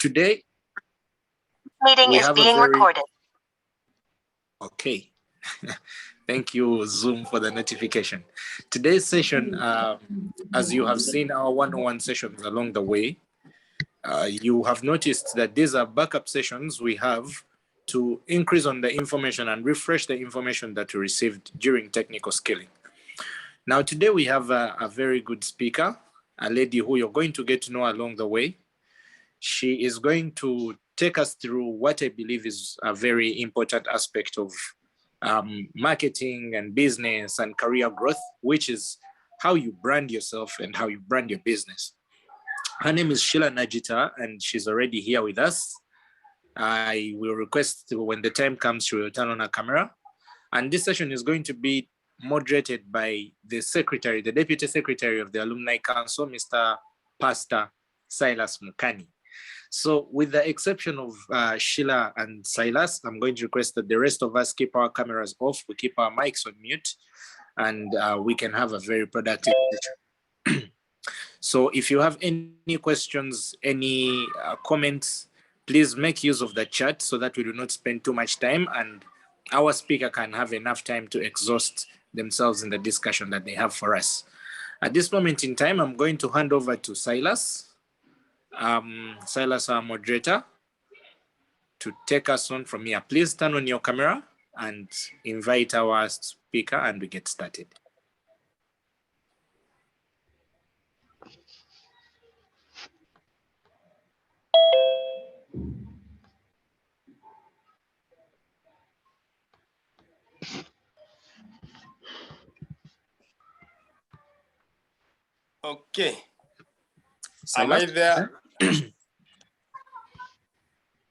Today, meeting is being recorded. Okay. Thank you, Zoom, for the notification. Today's session, as you have seen our one-on-one sessions along the way, you have noticed that these are backup sessions we have to increase on the information and refresh the information that we received during technical skilling. Now, today we have a very good speaker, a lady who you're going to get to know along the way. She is going to take us through what I believe is a very important aspect of marketing and business and career growth, which is how you brand yourself and how you brand your business. Her name is Sheila Najjita, and she's already here with us. I will request when the time comes, she will turn on her camera. And this session is going to be moderated by the secretary, the deputy secretary of the Alumni Council, Mr. Pastor Silas Mukani. So with the exception of Sheila and Silas, I'm going to request that the rest of us keep our cameras off, we keep our mics on mute, and we can have a very productive session. So if you have any questions, any comments, please make use of the chat so that we do not spend too much time and our speaker can have enough time to exhaust themselves in the discussion that they have for us. At this moment in time, I'm going to hand over to Silas. Silas, our moderator, to take us on from here. Please turn on your camera and invite our speaker and we get started. Okay. Silas? Am I there?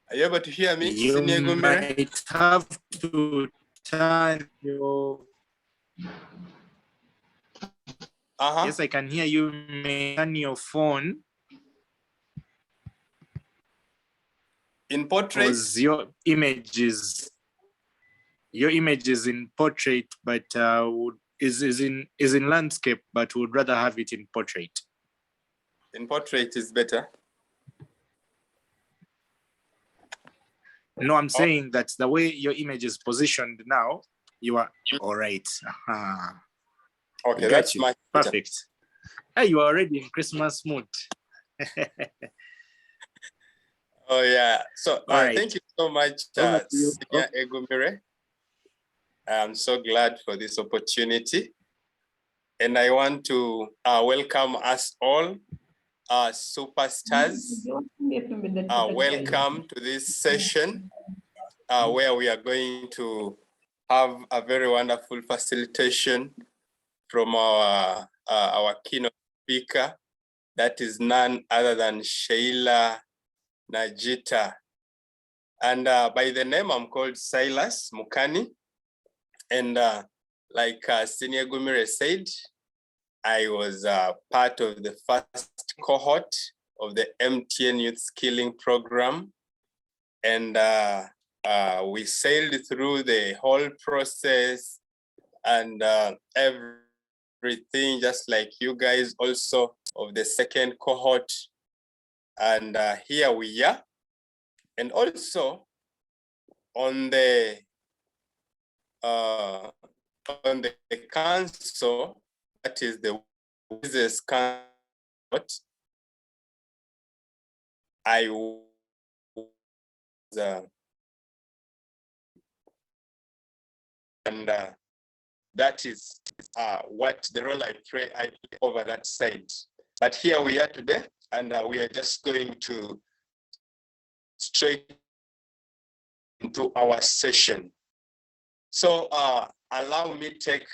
Are you able to hear me? You might have to turn your... Yes, I can hear you. You may turn your phone. In portrait? Because your image is in portrait, but is in landscape, but would rather have it in portrait. In portrait is better. No, I'm saying that the way your image is positioned now, you are all right. Okay, that's my perfect. Hey, you are already in Christmas mood. Oh yeah. So right. Thank you so much, Senior Egumire. I'm so glad for this opportunity, and I want to welcome us all, superstars. Welcome to this session where we are going to have a very wonderful facilitation from our keynote speaker, that is none other than Sheila Najjita. And by the name, I'm called Silas Mukani. And like Senior Gumire said, I was part of the first cohort of the MTN Youth Skilling Program. And we sailed through the whole process and everything, just like you guys also of the second cohort. And here we are. And also on the council, that is the business council, I was and that is what the role I play over that side. But here we are today, and we are just going to straight into our session. So allow me to take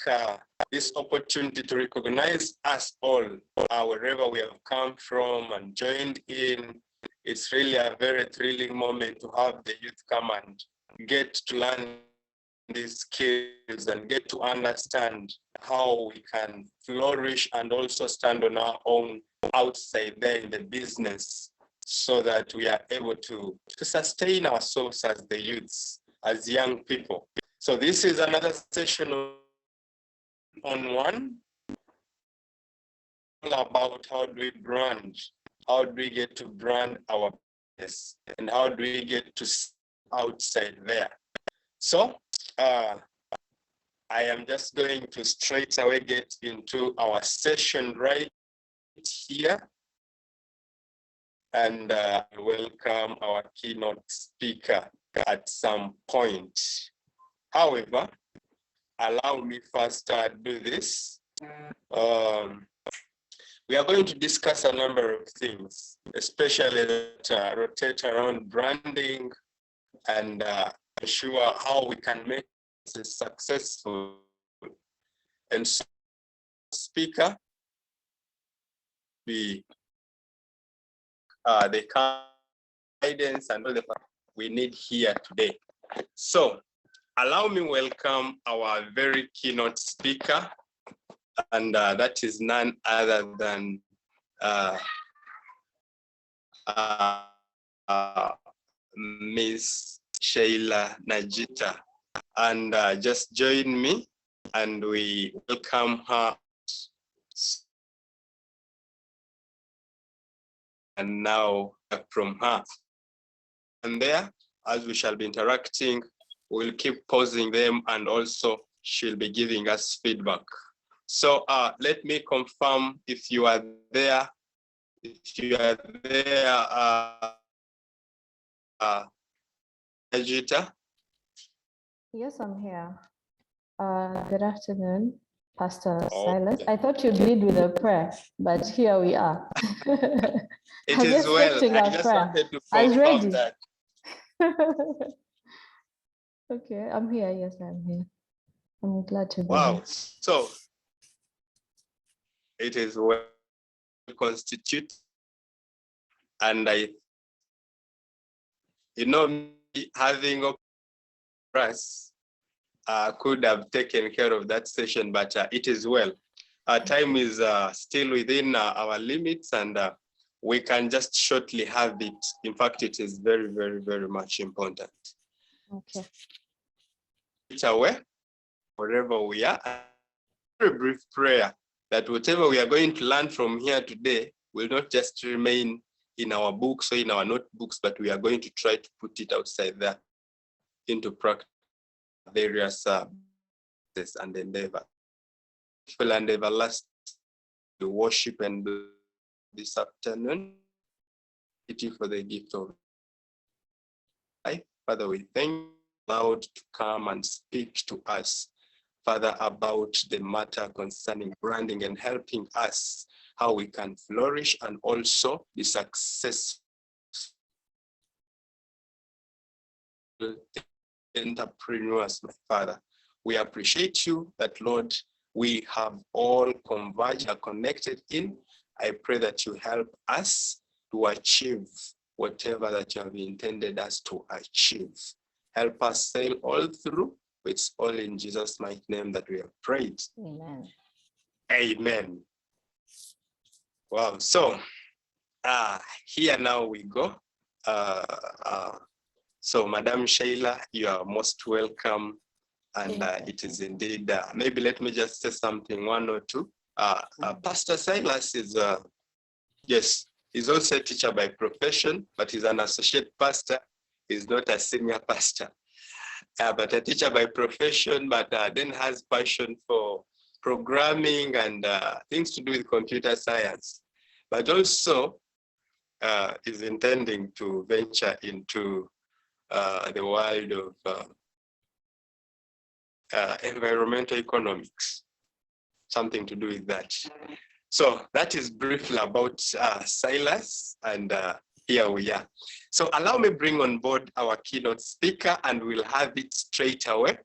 this opportunity to recognize us all, wherever we have come from and joined in. It's really a very thrilling moment to have the youth come and get to learn these skills and get to understand how we can flourish and also stand on our own outside there in the business, so that we are able to sustain ourselves as the youths, as young people. So this is another session on one, all about how do we brand, how do we get to brand our Yes. And how do we get to outside there? So I am just going to straight away get into our session right here. And welcome our keynote speaker at some point. However, allow me first to do this. We are going to discuss a number of things, especially that rotate around branding and ensure how we can make this successful. And so, speaker, the guidance and all the we need here today. So allow me welcome our very keynote speaker, and that is none other than Miss Sheila Najjita. And just join me and we welcome her. And now from her. And there, as we shall be interacting, we'll keep pausing them, and also she'll be giving us feedback. So let me confirm if you are there. If you are there, Najjita? Yes, I'm here. Good afternoon, Pastor Silas. I thought you'd lead with a prayer, but here we are. It is well. I just wanted to confirm that. Okay, I'm here. Yes, I'm here. I'm glad to be wow. here. So it is well constituted, and having us could have taken care of that session, but it is well. Our time is still within our limits, and we can just shortly have it. In fact, it is very, very, very much important. Okay. It's aware, wherever we are, a very brief prayer that whatever we are going to learn from here today will not just remain in our books or in our notebooks, but we are going to try to put it outside there into practice, various and endeavor. And everlasting worship and this afternoon. Thank you for the gift of life. Father, we thank you allowed to come and speak to us, Father, about the matter concerning branding and helping us how we can flourish and also be successful entrepreneurs, my Father. We appreciate you that, Lord, we have all converged, are connected in. I pray that you help us to achieve whatever that you have intended us to achieve. Help us sail all through. It's all in Jesus' mighty name that we have prayed. Amen. Amen. Wow. So here now we go. So Madam Sheila, you are most welcome. And it is indeed, maybe let me just say something, one or two. Pastor Silas is, yes, he's also a teacher by profession, but he's an associate pastor. He's not a senior pastor, but a teacher by profession, but then has passion for programming and things to do with computer science. But also is intending to venture into the world of environmental economics, something to do with that. So that is briefly about Silas, and here we are. So allow me bring on board our keynote speaker, and we'll have it straight away.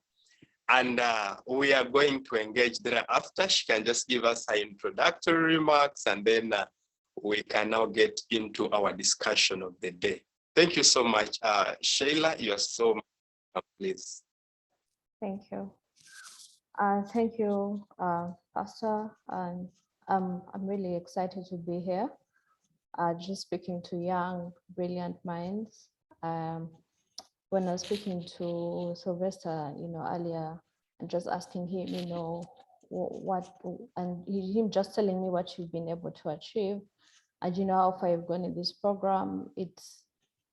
And we are going to engage thereafter. She can just give us her introductory remarks, and then we can now get into our discussion of the day. Thank you so much. Sheila, you're so much, please. Thank you. Thank you, Pastor. And I'm really excited to be here. Just speaking to young, brilliant minds. When I was speaking to Sylvester, earlier, and just asking him, what, and him just telling me what you've been able to achieve, and how far you've gone in this program. It's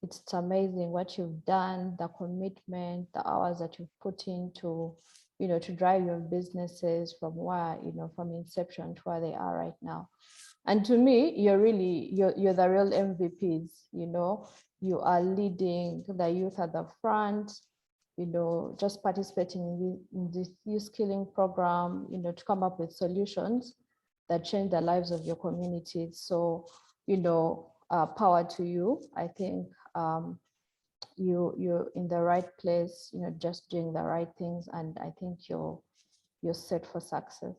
it's amazing what you've done, the commitment, the hours that you've put into, to drive your businesses from where, from inception to where they are right now. And to me, you're the real MVPs, you are leading the youth at the front, just participating in this youth skilling program, to come up with solutions that change the lives of your communities. So, power to you. I think you're in the right place, just doing the right things, and I think you're set for success.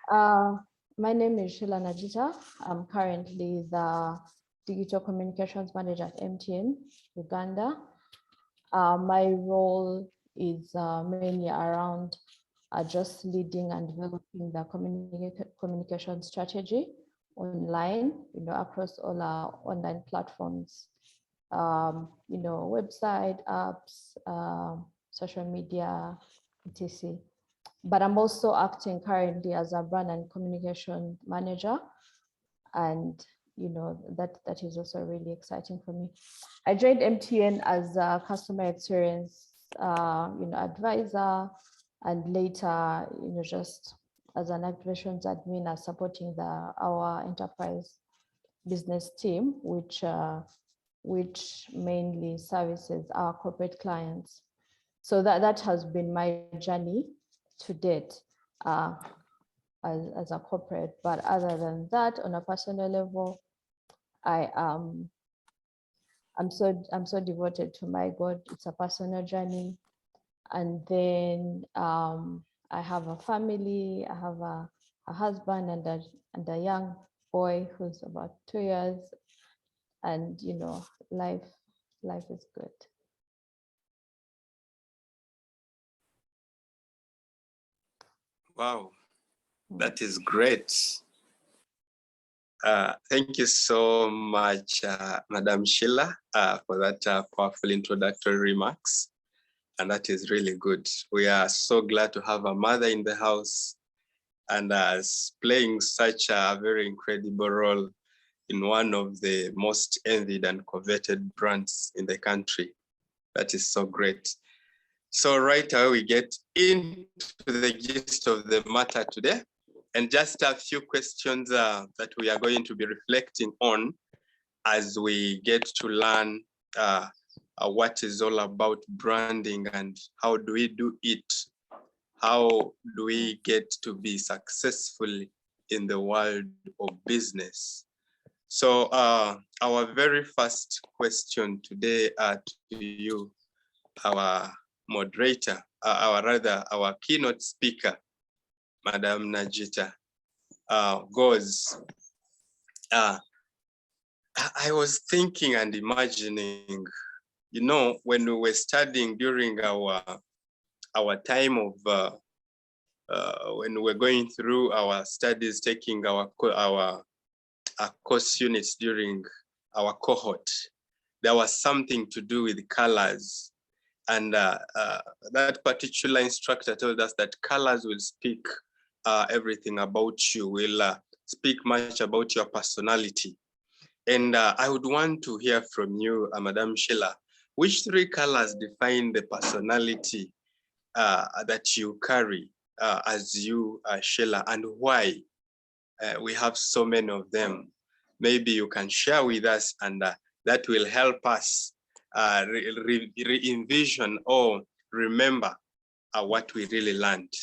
My name is Sheila Najjita. I'm currently the Digital Communications Manager at MTN Uganda. My role is mainly around just leading and developing the communication strategy online, across all our online platforms, website, apps, social media, etc. But I'm also acting currently as a brand and communication manager, and that is also really exciting for me. I joined MTN as a customer experience advisor, and later just as an activations admin, supporting our enterprise business team, which mainly services our corporate clients. So that has been my journey to date as a corporate. But other than that, on a personal level, I'm so devoted to my God. It's a personal journey. And then I have a family. I have a husband and a young boy who's about 2 years. And life is good. Wow, that is great. Thank you so much, Madam Sheila, for that powerful introductory remarks. And that is really good. We are so glad to have a mother in the house and playing such a very incredible role in one of the most envied and coveted brands in the country. That is so great. So right away, we get into the gist of the matter today, and just a few questions that we are going to be reflecting on as we get to learn what is all about branding and how do we do it? How do we get to be successful in the world of business? So our very first question today to you, our moderator, our keynote speaker, Madam Najjita, goes, I was thinking and imagining, when we were studying during our time of, when we were going through our studies, taking our course units during our cohort, there was something to do with colors. And that particular instructor told us that colors will speak everything about you, will speak much about your personality. And I would want to hear from you, Madam Sheila, which 3 colors define the personality that you carry as you, Sheila, and why? We have so many of them. Maybe you can share with us, and that will help us re-envision or remember what we really learned.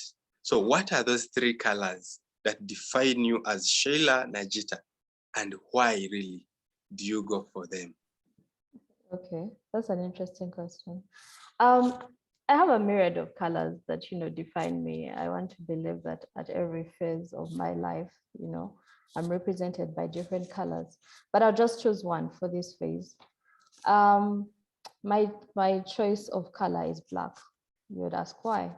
So what are those 3 colors that define you as Sheila Najjita, and why really do you go for them? Okay, that's an interesting question. I have a myriad of colors that define me. I want to believe that at every phase of my life, I'm represented by different colors, but I'll just choose one for this phase. My choice of color is black. You would ask why.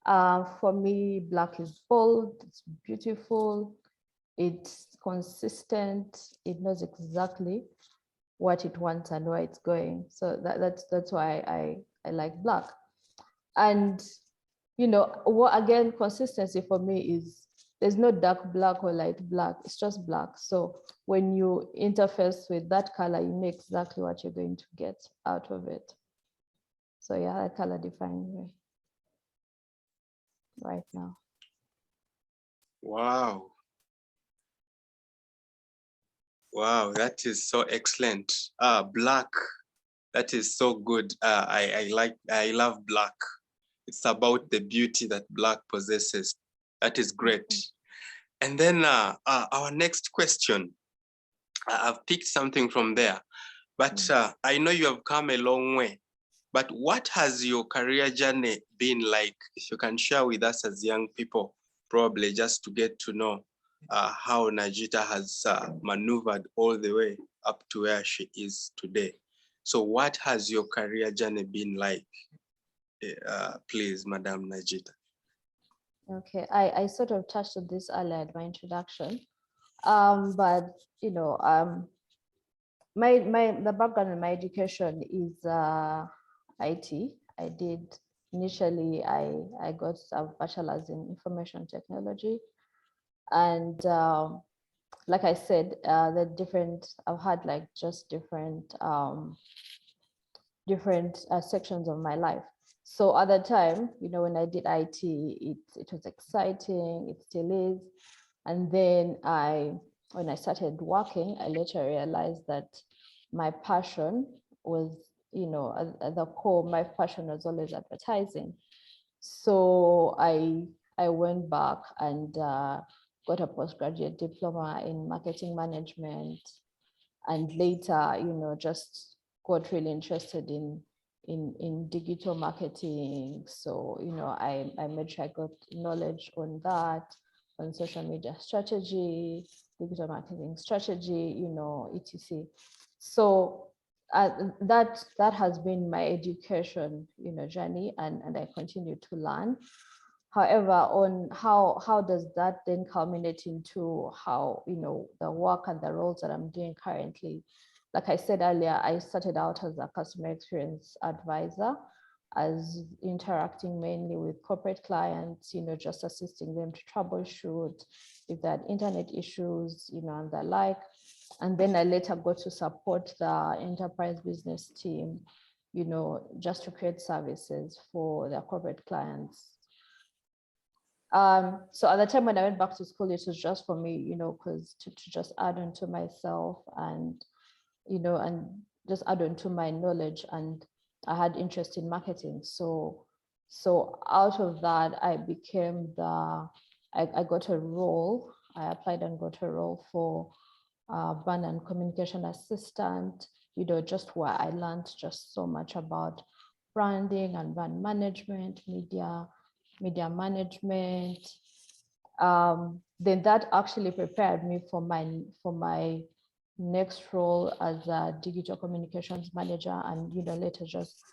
For me, black is bold, it's beautiful, it's consistent, it knows exactly what it wants and where it's going. So that's why I like black. And again, consistency for me is there's no dark black or light black, it's just black. So when you interface with that color, you know exactly what you're going to get out of it. So yeah, that color defined way right now. Wow. Wow, that is so excellent. Black, that is so good. I love black. It's about the beauty that black possesses. That is great. And then our next question, I've picked something from there, but I know you have come a long way. But what has your career journey been like? If you can share with us as young people, probably just to get to know how Najjita has maneuvered all the way up to where she is today. So what has your career journey been like? Please, Madam Najjita. Okay, I sort of touched on this earlier in my introduction, but you know, the background in my education is IT. I did initially, I got a bachelor's in information technology, and like I said, I've had like just different sections of my life. So at the time, you know, when I did IT, it was exciting, it still is. And then when I started working, I later realized that my passion was, you know, at the core, my passion was always advertising. So I went back and got a postgraduate diploma in marketing management, and later, you know, just got really interested in digital marketing. So, you know, I made sure I got knowledge on that, on social media strategy, digital marketing strategy, you know, etc. So that has been my education, you know, journey, and I continue to learn. However, on how does that then culminate into how, you know, the work and the roles that I'm doing currently? Like I said earlier, I started out as a customer experience advisor, as interacting mainly with corporate clients, you know, just assisting them to troubleshoot if they had internet issues, you know, and the like. And then I later got to support the enterprise business team, you know, just to create services for their corporate clients. So at the time when I went back to school, it was just for me, you know, because to just add on to myself and, you know, and just add on to my knowledge, and I had interest in marketing. So out of that, I became I got a role, I applied and got a role for brand and communication assistant, you know, just where I learned just so much about branding and brand management, media management. Then that actually prepared me for my next role as a digital communications manager, and, you know, later just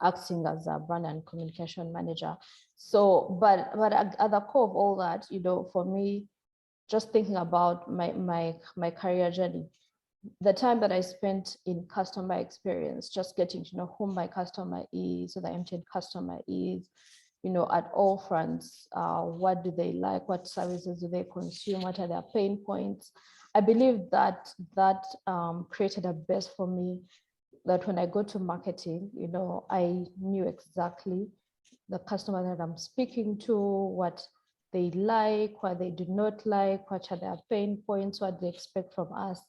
acting as a brand and communication manager. So, but at the core of all that, you know, for me, just thinking about my career journey, the time that I spent in customer experience, just getting to know who my customer is, who the MTN customer is, you know, at all fronts. What do they like? What services do they consume? What are their pain points? I believe that created a base for me, that when I go to marketing, you know, I knew exactly the customer that I'm speaking to, what they like, what they do not like, what are their pain points, what they expect from us,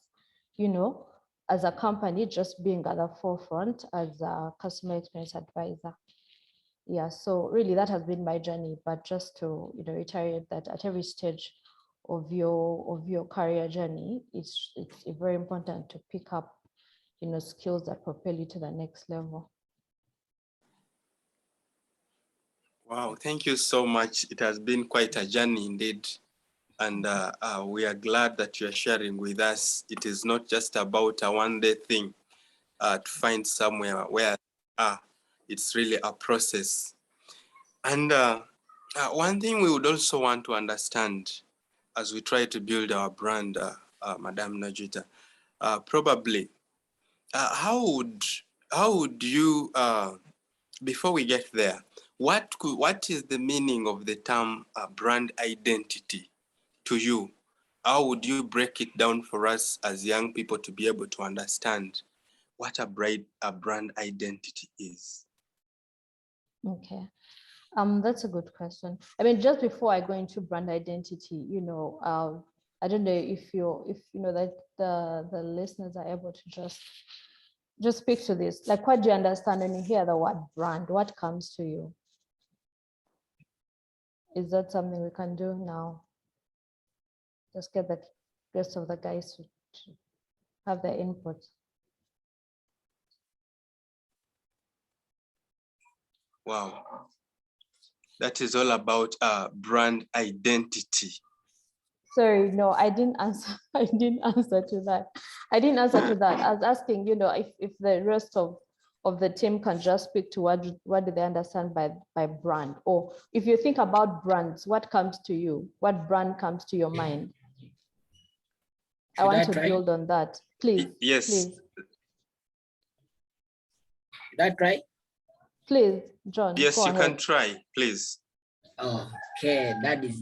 you know, as a company, just being at the forefront as a customer experience advisor. Yeah, so really that has been my journey. But just to, you know, reiterate that at every stage of your career journey, it's very important to pick up, you know, skills that propel you to the next level. Wow, thank you so much. It has been quite a journey indeed. And we are glad that you're sharing with us. It is not just about a one-day thing to find somewhere where it's really a process. And one thing we would also want to understand as we try to build our brand, Madam Najjita, probably, how would you, before we get there, What is the meaning of the term brand identity to you? How would you break it down for us as young people to be able to understand what a brand identity is? Okay. That's a good question. I mean, just before I go into brand identity, you know, I don't know if you know that the listeners are able to just speak to this. Like, what do you understand when you hear the word brand? What comes to you? Is that something we can do now? Just get the rest of the guys to have their input. Wow. That is all about brand identity. Sorry, no, I didn't answer. I didn't answer to that. I was asking, you know, if the rest of the team can just speak to what do they understand by brand, or if you think about brands, what comes to you? What brand comes to your mind? I want to build on that, please. Yes. Please. That right? Please, John. Yes, go you ahead. can try, please. Okay, that is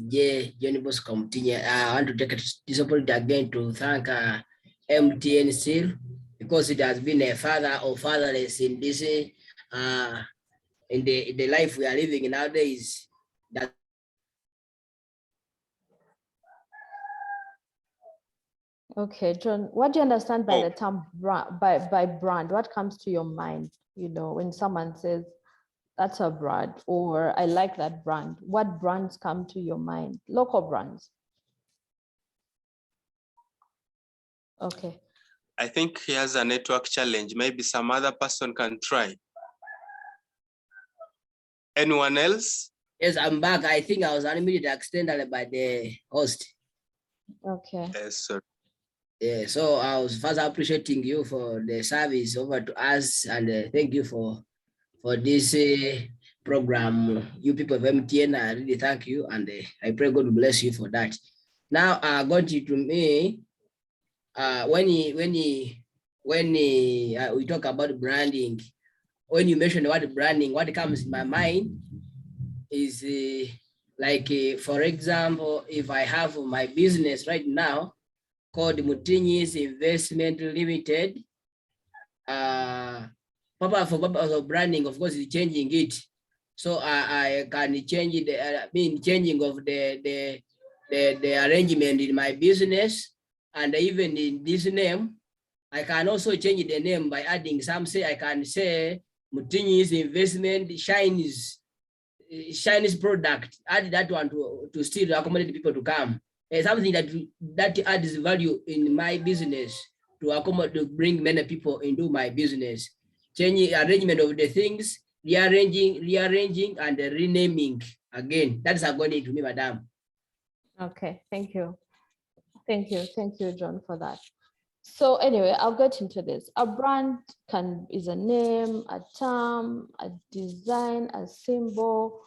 Johnny Boss continue. I want to take this opportunity again to thank MTN still, because it has been a father or fatherless in this in the life we are living nowadays. That Okay, John, what do you understand by the term by brand? What comes to your mind, you know, when someone says that's a brand, or I like that brand? What brands come to your mind? Local brands. Okay. I think he has a network challenge. Maybe some other person can try. Anyone else? yes, I'm back. I think I was unmuted accidentally by the host. Okay. Yes, sir. Yeah, so I was first appreciating you for the service over to us, and thank you for this program. You people of MTN, I really thank you, and I pray God bless you for that. Now, going to me, when we talk about branding, when you mention the word branding, what comes in my mind is like, for example, if I have my business right now called Mutinyi's Investment Limited, purpose of branding, of course, is changing it. So I can change it, changing of the arrangement in my business, and even in this name, I can also change the name by adding some, say I can say Mutinyi's Investment Shines product, add that one to still accommodate people to come. Something that adds value in my business to accommodate, to bring many people into my business. Changing arrangement of the things, rearranging and renaming again. That's according to me, madam. Okay, thank you. Thank you, John, for that. So anyway, I'll get into this. A brand is a name, a term, a design, a symbol,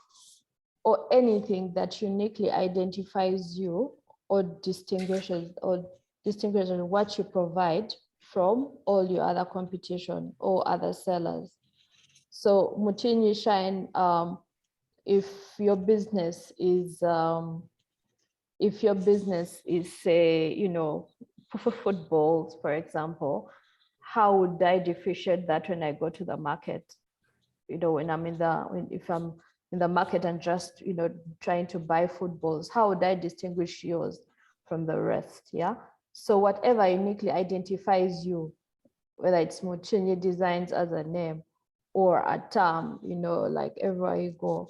or anything that uniquely identifies you or distinguishes what you provide from all your other competition or other sellers. So Mutinyi Shine, if your business is say, you know, footballs, for example, how would I differentiate that when I go to the market? You know, when I'm if I'm in the market and just, you know, trying to buy footballs, how would I distinguish yours from the rest? Yeah. So whatever uniquely identifies you, whether it's Mutinyi Designs as a name or a term, you know, like everywhere you go,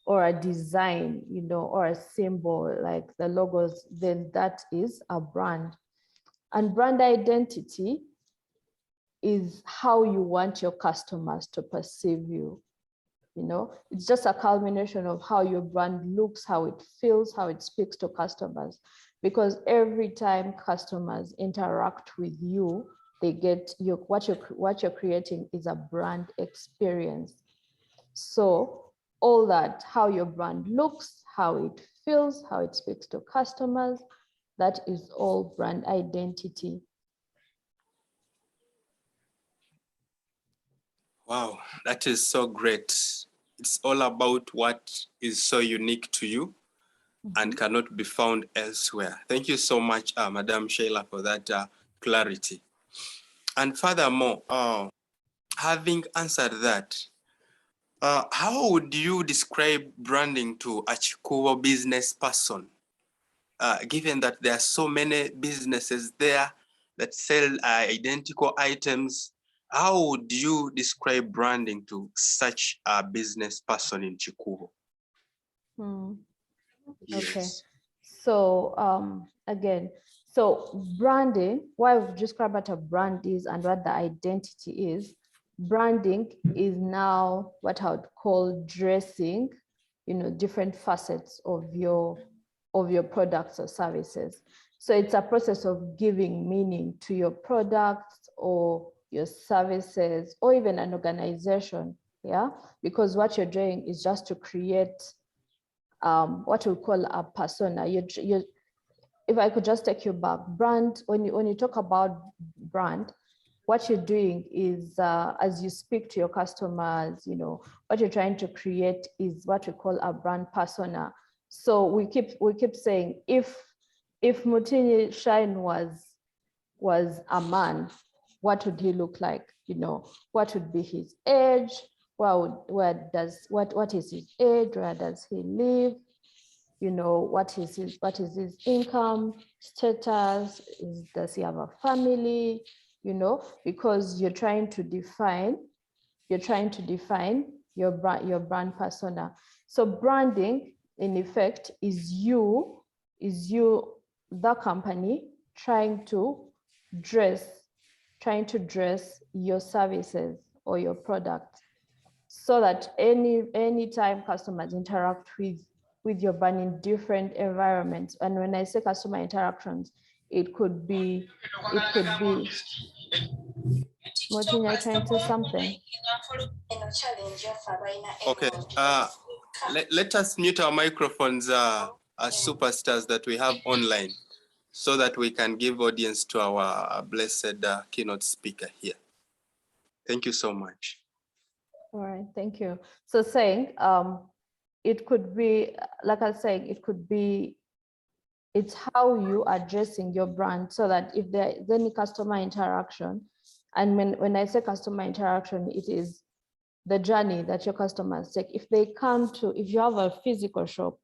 or a design, you know, or a symbol like the logos, then that is a brand. And brand identity is how you want your customers to perceive you. You know, it's just a culmination of how your brand looks, how it feels, how it speaks to customers. Because every time customers interact with you, they get what you're creating is a brand experience. So all that, how your brand looks, how it feels, how it speaks to customers, that is all brand identity. Wow, that is so great. it's all about what is so unique to you and cannot be found elsewhere. Thank you so much, Madam Sheila, for that clarity. And furthermore, having answered that, how would you describe branding to a Chikubo business person, given that there are so many businesses there that sell identical items? How would you describe branding to such a business person in Chikubo? Okay. So again, so branding, what I've described what a brand is and what the identity is, branding is now what I would call dressing, different facets of your products or services. So it's a process of giving meaning to your products or your services or even an organization, yeah? Because what you're doing is just to create what we call a persona. If I could just take you back, brand, when you talk about brand, what you're doing is as you speak to your customers, what you're trying to create is what we call a brand persona. So we keep saying, if Mutini Shine was a man, what would he look like? What would be his age? What is his age? Where does he live? What is his income status? Does he have a family? Because you're trying to define your brand persona. So branding, in effect, is you, the company, trying to dress your services or your product, so that any time customers interact with your brand in different environments. And when I say customer interactions, it could be Martin, you're trying to say something. Okay, let us mute our microphones as superstars that we have online, so that we can give audience to our blessed keynote speaker here. Thank you so much. All right, thank you. So saying, it could be, like I was saying, it's how you are addressing your brand, so that if there is any customer interaction, and when I say customer interaction, it is the journey that your customers take. If you have a physical shop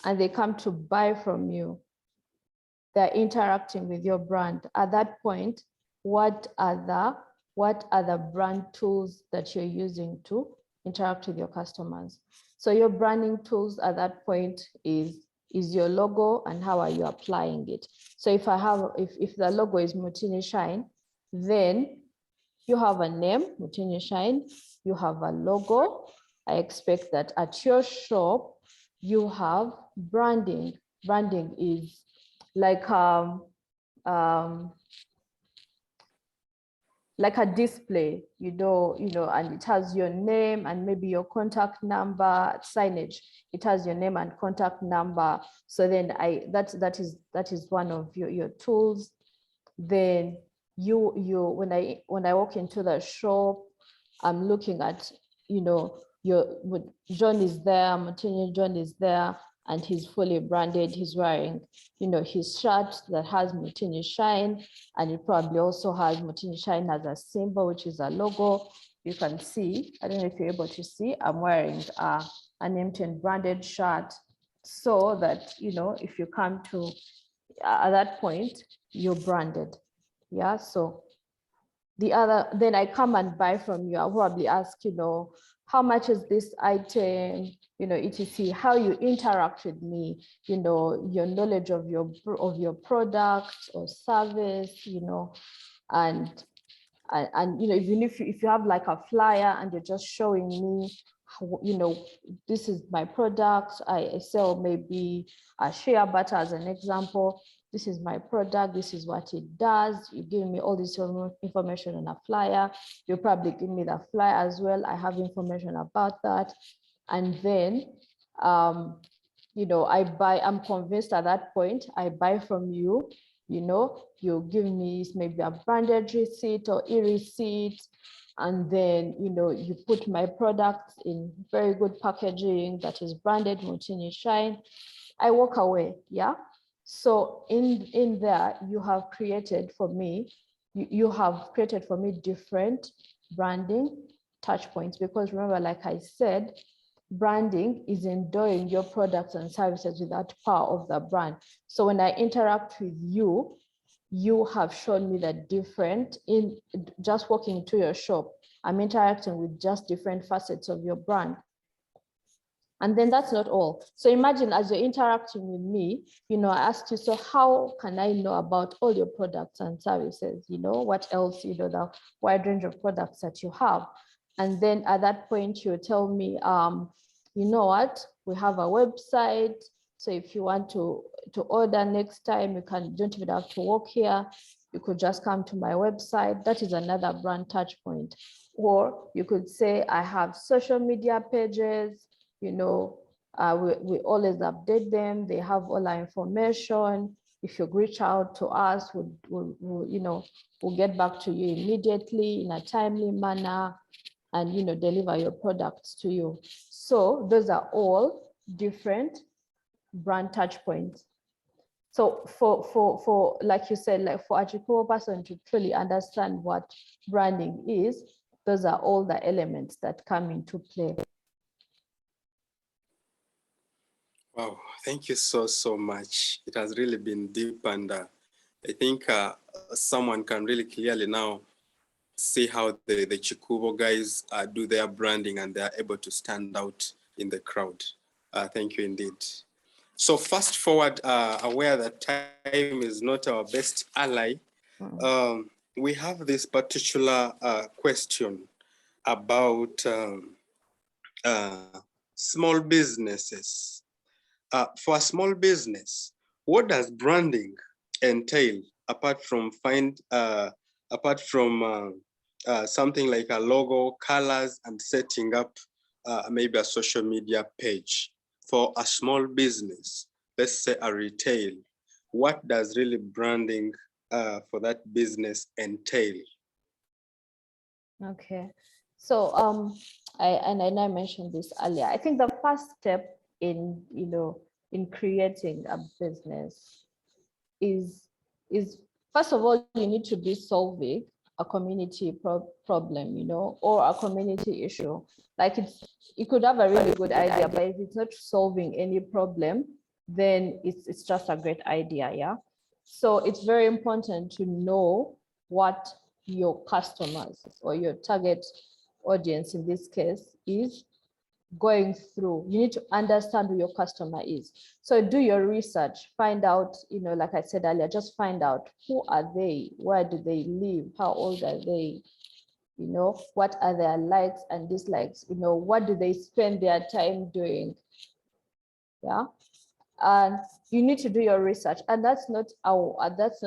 and they come to buy from you, they're interacting with your brand. At that point, what are the brand tools that you're using to interact with your customers? So your branding tools at that point is your logo, and how are you applying it? So if the logo is Mutini Shine, then you have a name, Mutini Shine, you have a logo. I expect that at your shop, you have branding. Branding is like a display, and it has your name and maybe your contact number. Signage, it has your name and contact number. So then that is one of your tools. Then when I walk into the shop, I'm looking at, John is there, Mutini John is there, and he's fully branded. He's wearing, his shirt that has Mutini Shine, and it probably also has Mutini Shine as a symbol, which is a logo. You can see, I don't know if you're able to see, I'm wearing an MTN branded shirt, so that, if you come to, at that point, you're branded. Yeah, so then I come and buy from you, I'll probably ask, how much is this item, etc., how you interact with me, your knowledge of your product or service, and even if you have like a flyer and you're just showing me, this is my product, I sell maybe a shea butter as an example. This is my product, this is what it does. You give me all this information on a flyer. You probably give me the flyer as well. I have information about that. And then, I buy, I'm convinced at that point, I buy from you, You know, you give me maybe a branded receipt or e-receipt, and then, you know, you put my products in very good packaging that is branded Mutini Shine. I walk away, yeah? So in there, you have created for me, you have created for me different branding touch points, because remember, like I said, branding is endorsing your products and services with that power of the brand. So when I interact with you, you have shown me that different in just walking into your shop, I'm interacting with just different facets of your brand. And then that's not all. So imagine as you're interacting with me, you know, I asked you, so how can I know about all your products and services? You know, what else, you know, the wide range of products that you have. And then at that point, you tell me, you know what, we have a website. So if you want to order next time, you don't even have to walk here. You could just come to my website. That is another brand touch point. Or you could say, I have social media pages. You know, we always update them. They have all our information. If you reach out to us, we'll get back to you immediately in a timely manner, and, you know, deliver your products to you. So those are all different brand touch points. So for like you said, like for a typical person to truly understand what branding is, those are all the elements that come into play. Wow, thank you so much. It has really been deep, and I think someone can really clearly now see how the Chikubo guys do their branding, and they are able to stand out in the crowd. Thank you indeed. So fast forward, aware that time is not our best ally, we have this particular question about small businesses. For a small business, what does branding entail apart from something like a logo, colors, and setting up maybe a social media page? For a small business, let's say a retail, what does really branding for that business entail? Okay, so I know I mentioned this earlier. I think the first step in, you know, in creating a business is first of all, you need to be solving a community problem, you know, or a community issue. Like you could have a really good idea, but if it's not solving any problem, then it's just a great idea, yeah. So it's very important to know what your customers or your target audience in this case is going through. You need to understand who your customer is. So do your research, find out, you know, like I said earlier, just find out who are they, where do they live, how old are they, you know, what are their likes and dislikes, you know, what do they spend their time doing, yeah. And you need to do your research, and that's not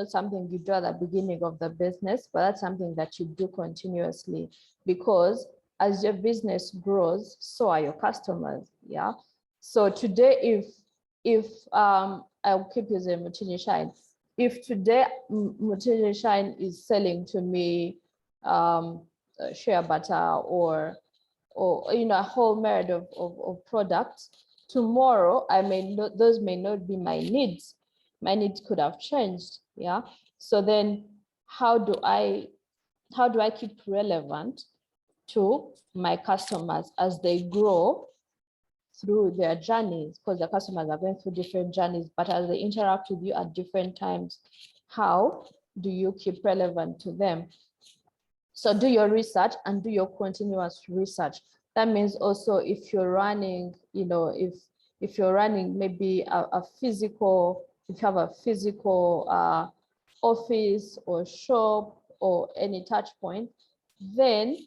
something you do at the beginning of the business, but that's something that you do continuously, because as your business grows, so are your customers, yeah. So today, if I'll keep using Mutini Shine, if today Mutini Shine is selling to me shea butter or you know, a whole myriad of products, tomorrow those may not be my needs. My needs could have changed, yeah. So then how do I keep relevant to my customers as they grow through their journeys? Because the customers are going through different journeys, but as they interact with you at different times, how do you keep relevant to them? So do your research and do your continuous research. That means also if you're running, you know, if you're running maybe a physical, if you have a physical office or shop or any touch point, then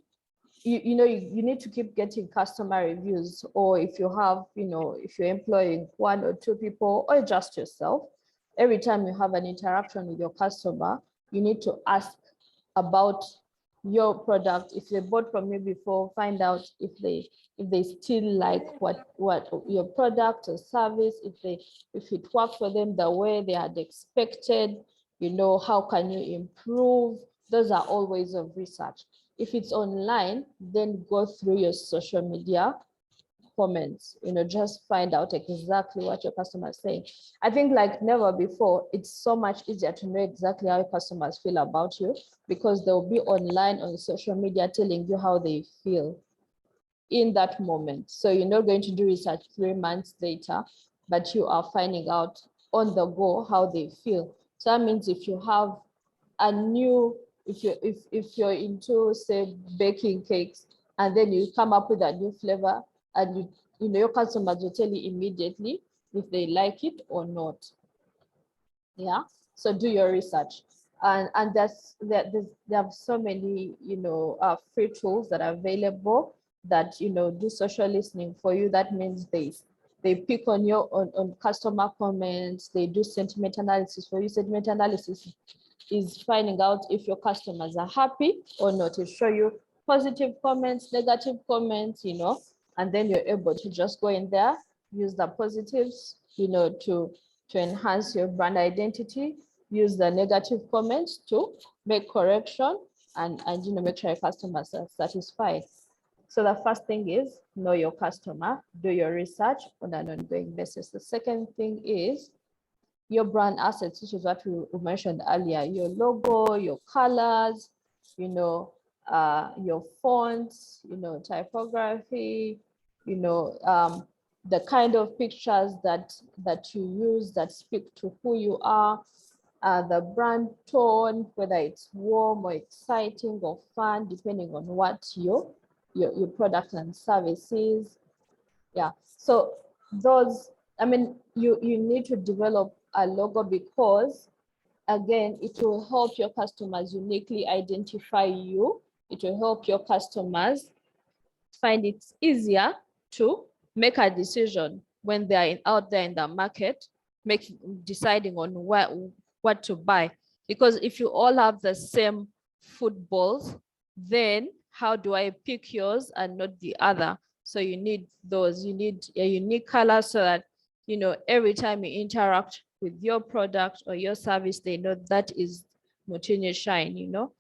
you know, you need to keep getting customer reviews. Or if you have, you know, if you're employing 1 or 2 people or just yourself, every time you have an interaction with your customer, you need to ask about your product. If they bought from you before, find out if they still like what your product or service, if it worked for them the way they had expected, You know, how can you improve? Those are all ways of research. If it's online, then go through your social media comments, you know, just find out exactly what your customers say. I think like never before, it's so much easier to know exactly how your customers feel about you, because they'll be online on social media telling you how they feel in that moment. So you're not going to do research 3 months later, but you are finding out on the go how they feel. So that means if you have a new, if you're into, say, baking cakes, and then you come up with a new flavor, and you know, your customers will tell you immediately if they like it or not. Yeah, so do your research. And there are so many, you know, free tools that are available that, you know, do social listening for you. That means they pick on your on customer comments, they do sentiment analysis for you. Sentiment analysis is finding out if your customers are happy or not. It show you positive comments, negative comments, you know, and then you're able to just go in there, use the positives, you know, to enhance your brand identity, use the negative comments to make correction, and you know, make sure your customers are satisfied. So the first thing is know your customer, do your research on an ongoing basis. The second thing is your brand assets, which is what we mentioned earlier, your logo, your colors, you know, your fonts, you know, typography, you know, the kind of pictures that you use that speak to who you are, the brand tone, whether it's warm or exciting or fun, depending on what your product and service is. Yeah, so those, I mean, you need to develop a logo, because again, it will help your customers uniquely identify you. It will help your customers find it easier to make a decision when they are out there in the market, deciding on what to buy. Because if you all have the same footballs, then how do I pick yours and not the other? So you need those, you need a unique color, so that, you know, every time you interact with your product or your service, they know that is Motinye Shine, you know.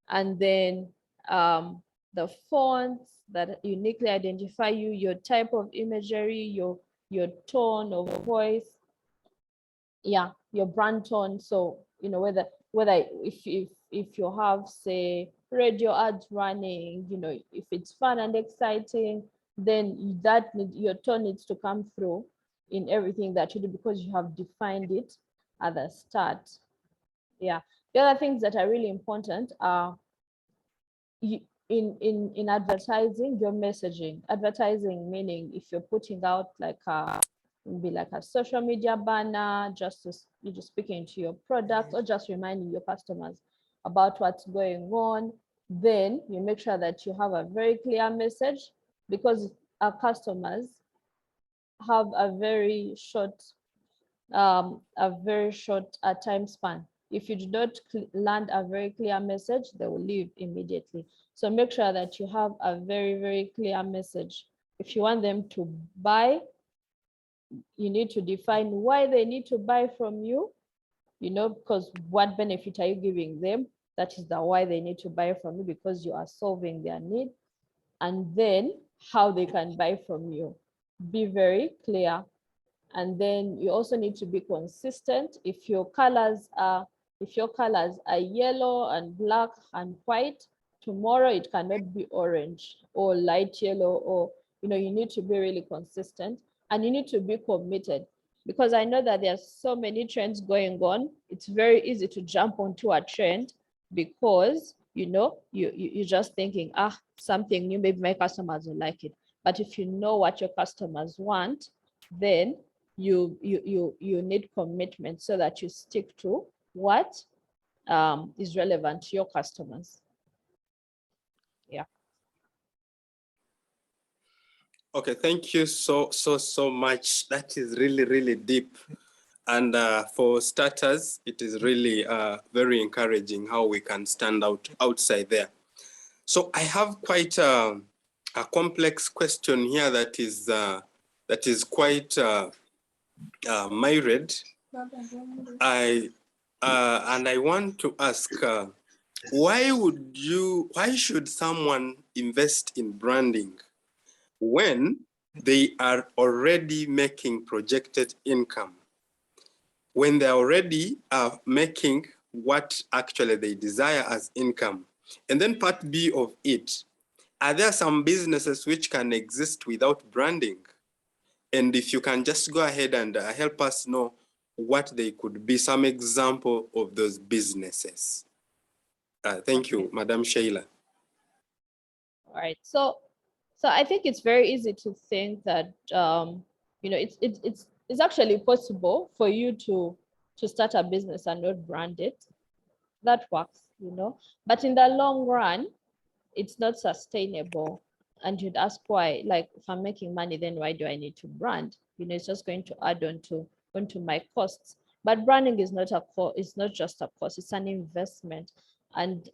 And then the fonts that uniquely identify you, your type of imagery, your tone of voice, yeah, your brand tone. So, you know, whether if you have, say, radio ads running, you know, if it's fun and exciting, then your tone needs to come through in everything that you do, because you have defined it at the start. Yeah, the other things that are really important are in advertising, your messaging. Advertising meaning if you're putting out like a social media banner, you're just speaking to your product, or just reminding your customers about what's going on, then you make sure that you have a very clear message, because our customers have a very short time span. If you do not land a very clear message, they will leave immediately. So make sure that you have a very, very clear message. If you want them to buy, you need to define why they need to buy from you, you know, because what benefit are you giving them? That is the why they need to buy from you, because you are solving their need. And then how they can buy from you. Be very clear. And then you also need to be consistent. If your colors are yellow and black and white, tomorrow it cannot be orange or light yellow, or, you know, you need to be really consistent, and you need to be committed, because I know that there's so many trends going on. It's very easy to jump onto a trend because, you know, you're just thinking, something new, maybe my customers will like it. But if you know what your customers want, then you need commitment, so that you stick to what is relevant to your customers. Yeah. Okay, thank you so much. That is really, really deep. And for starters, it is really very encouraging how we can stand out outside there. So I have quite a complex question here that is quite myriad. And I want to ask, why should someone invest in branding when they are already making projected income? When they're already making what actually they desire as income? And then part B of it, are there some businesses which can exist without branding? And if you can just go ahead and help us know what they could be, some example of those businesses. Thank you, Madam Sheila. All right. So I think it's very easy to think that you know, it's actually possible for you to start a business and not brand it. That works, you know. But in the long run, it's not sustainable. And you'd ask why? Like, if I'm making money, then why do I need to brand? You know, it's just going to add onto my costs. But branding is not it's not just a cost; it's an investment, and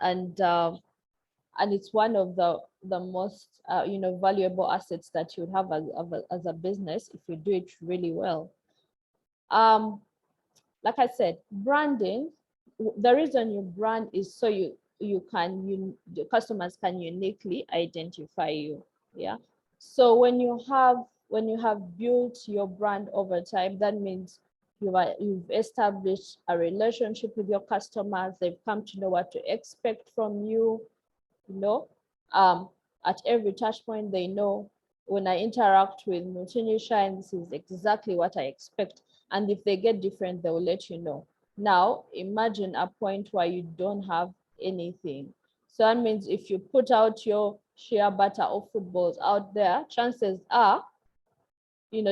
it's one of the most you know, valuable assets that you would have as a business if you do it really well. Like I said, branding, the reason you brand is so the customers can uniquely identify you. Yeah. So when you have built your brand over time, that means you've established a relationship with your customers. They've come to know what to expect from you. You know, at every touch point, they know when I interact with Mutini Shine, this is exactly what I expect. And if they get different, they will let you know. Now, imagine a point where you don't have anything. So that means if you put out your shea butter or footballs out there, chances are you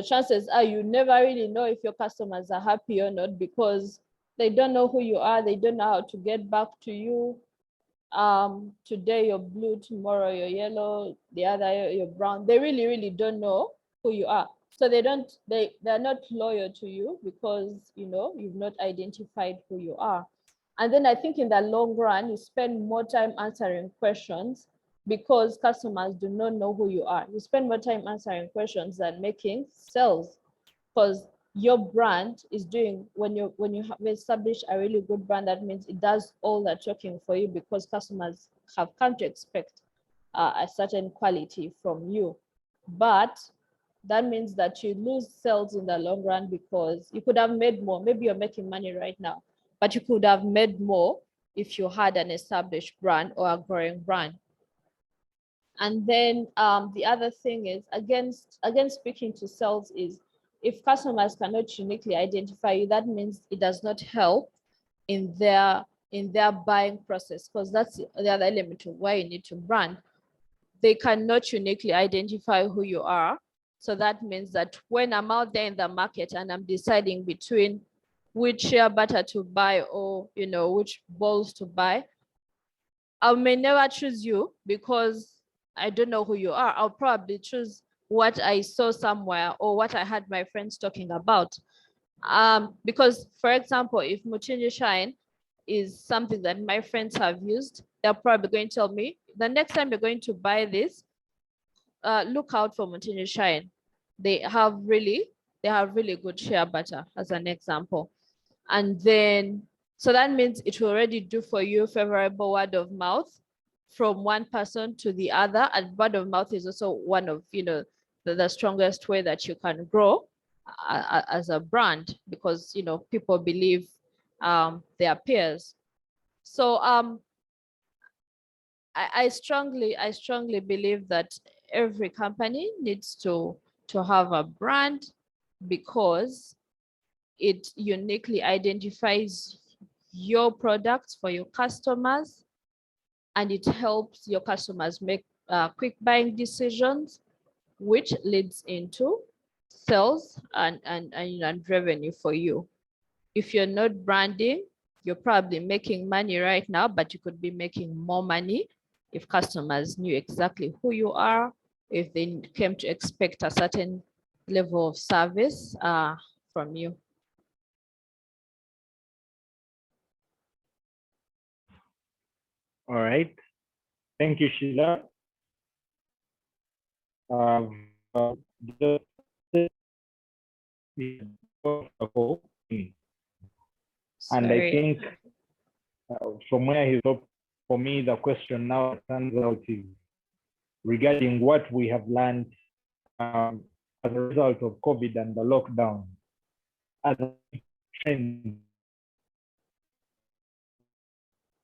never really know if your customers are happy or not, because they don't know who you are. They don't know how to get back to you. Today you're blue, tomorrow you're yellow, the other you're brown. They really don't know who you are. So they're not loyal to you because, you know, you've not identified who you are. And then I think in the long run, you spend more time answering questions because customers do not know who you are. You spend more time answering questions than making sales, because your brand is doing, when you have established a really good brand, that means it does all the talking for you, because customers have come to expect a certain quality from you. But that means that you lose sales in the long run, because you could have made more. Maybe you're making money right now, but you could have made more if you had an established brand or a growing brand. And then the other thing is, against speaking to sales, is if customers cannot uniquely identify you, that means it does not help in their buying process, because that's the other element of why you need to brand. They cannot uniquely identify who you are. So that means that when I'm out there in the market and I'm deciding between which shea butter to buy, or, you know, which balls to buy, I may never choose you because I don't know who you are. I'll probably choose what I saw somewhere or what I had my friends talking about. Because, for example, if Muchinji Shine is something that my friends have used, they're probably going to tell me, the next time you're going to buy this, look out for Muchinji Shine. They have really good shea butter, as an example. And then, so that means it will already do for you favorable word of mouth from one person to the other. And word of mouth is also one of, you know, the strongest way that you can grow as a brand, because, you know, people believe their peers. So I strongly believe that every company needs to have a brand, because it uniquely identifies your products for your customers, and it helps your customers make quick buying decisions, which leads into sales and revenue for you. If you're not branding, you're probably making money right now, but you could be making more money if customers knew exactly who you are, if they came to expect a certain level of service from you. All right. Thank you, Sheila. And I Sorry. think from where he stopped, for me, the question now turns out is regarding what we have learned as a result of COVID and the lockdown. As a trend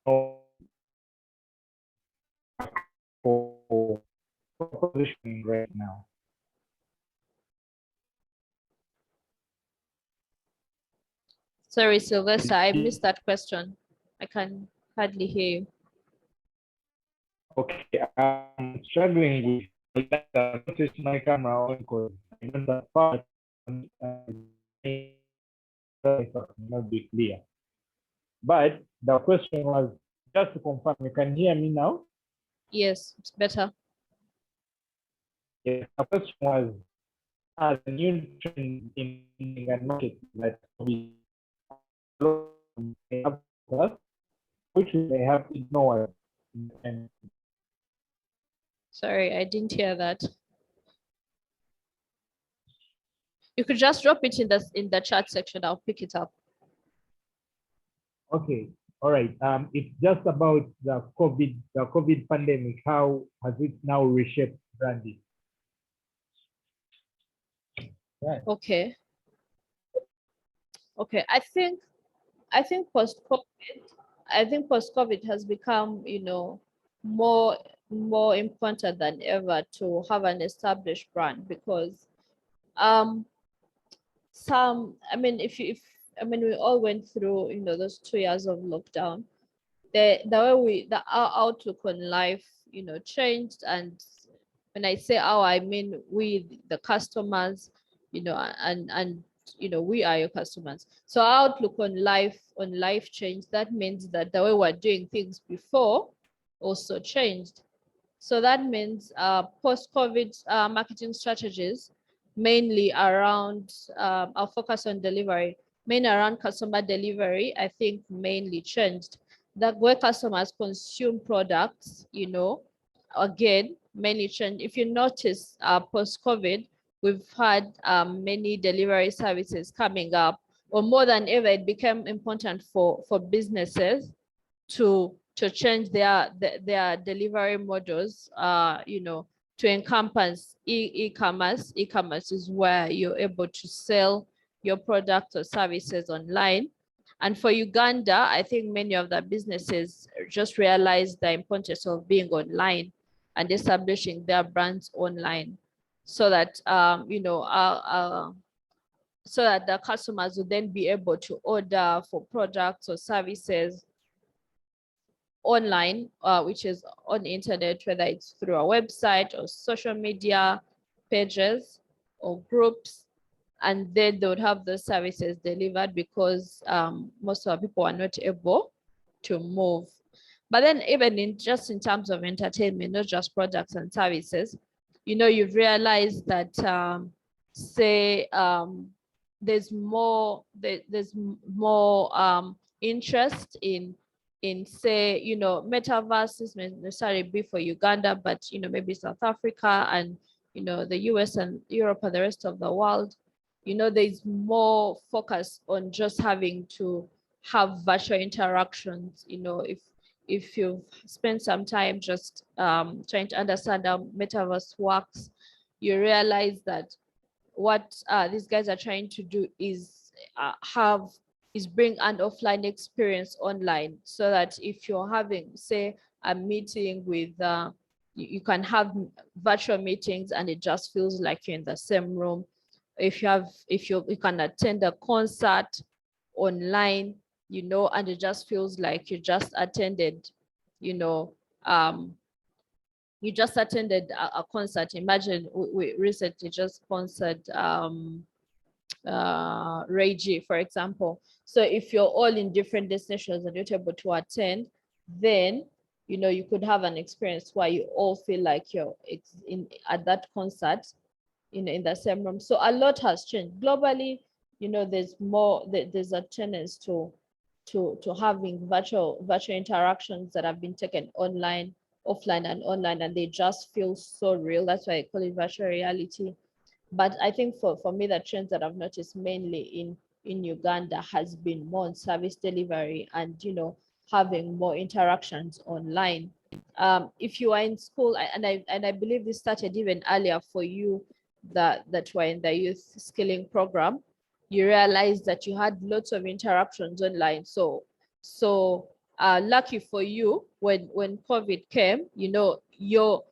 for positioning right now. Sorry, Sylvester, I missed that question. I can hardly hear you. Okay, I'm struggling with notice my camera on because I know that part not be clear. But the question was just to confirm, you can hear me now? Yes, it's better. Yes, the question was as a new trend in and market that we have, which they have ignored. And Sorry, I didn't hear that. You could just drop it in the chat section. I'll pick it up. okay, all right. It's just about the COVID pandemic. How has it now reshaped branding? Right. Okay. Okay. I think post-COVID has become, more important than ever to have an established brand, because we all went through, those 2 years of lockdown. Our outlook on life, changed. And when I say our, I mean we, the customers, and we are your customers. So our outlook on life changed. That means that the way we're doing things before also changed. So that means post-COVID marketing strategies, mainly around our focus on delivery, mainly around customer delivery, I think mainly changed. That where customers consume products, again, mainly changed. If you notice, post-COVID, we've had many delivery services coming up, or more than ever, it became important for businesses to change their delivery models, to encompass e-commerce. E-commerce is where you're able to sell your products or services online. And for Uganda, I think many of the businesses just realized the importance of being online and establishing their brands online, so that so that the customers will then be able to order for products or services online, which is on the internet, whether it's through a website or social media pages or groups, and then they would have those services delivered, because most of our people are not able to move. But then even in terms of entertainment, not just products and services, you've realized that there's more interest in say, metaverses, may necessarily be for Uganda, but maybe South Africa and the US and Europe and the rest of the world. There's more focus on just having to have virtual interactions. If you've spent some time just trying to understand how metaverse works, you realize that what these guys are trying to do is bring an offline experience online, so that if you're having, say, a meeting with you can have virtual meetings and it just feels like you're in the same room. If you can attend a concert online, and it just feels like you just attended a concert. Imagine we recently just sponsored Ray G, for example. So if you're all in different destinations and you're able to attend, then you could have an experience where you all feel like you're at that concert in the same room. So a lot has changed globally. There's a tendency to having virtual interactions that have been taken online, offline, and online, and they just feel so real. That's why I call it virtual reality. But I think for me, the trends that I've noticed mainly in Uganda has been more on service delivery and, you know, having more interactions online. If you are in school, and I believe this started even earlier for you that were in the youth skilling program, you realize that you had lots of interactions online. So lucky for you, when COVID came, you know, you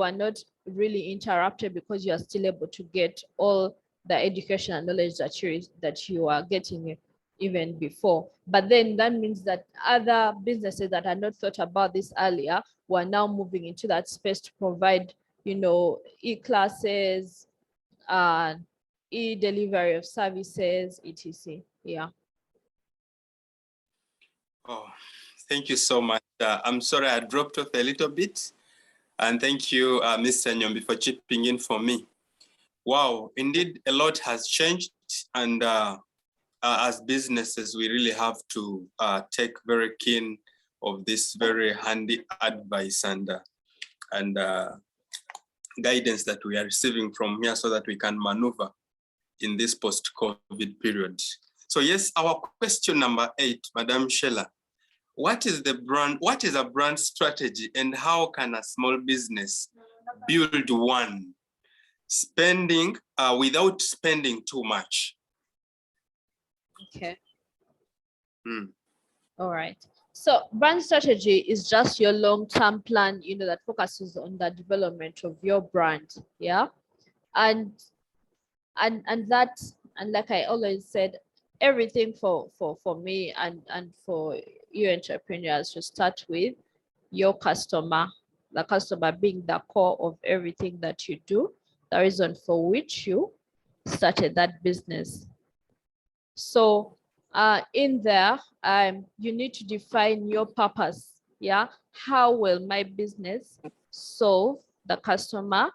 are not really interrupted because you are still able to get all the education and knowledge that you are getting even before. But then that means that other businesses that had not thought about this earlier were now moving into that space to provide, you know, e-classes, e-delivery of services, etc. Yeah. Oh, thank you so much. I'm sorry I dropped off a little bit. And thank you, Mr. Nyombi, for chipping in for me. Wow, indeed, a lot has changed. And as businesses, we really have to take very keen of this very handy advice and guidance that we are receiving from here so that we can maneuver in this post-COVID period. So yes, our question number 8, Madam Sheila. What is a brand strategy and how can a small business build one spending without spending too much? Okay. All right. So brand strategy is just your long-term plan, you know, that focuses on the development of your brand. Yeah. And like I always said, everything for me and for you entrepreneurs to start with your customer, the customer being the core of everything that you do, the reason for which you started that business. So in there, you need to define your purpose. Yeah, how will my business solve the customer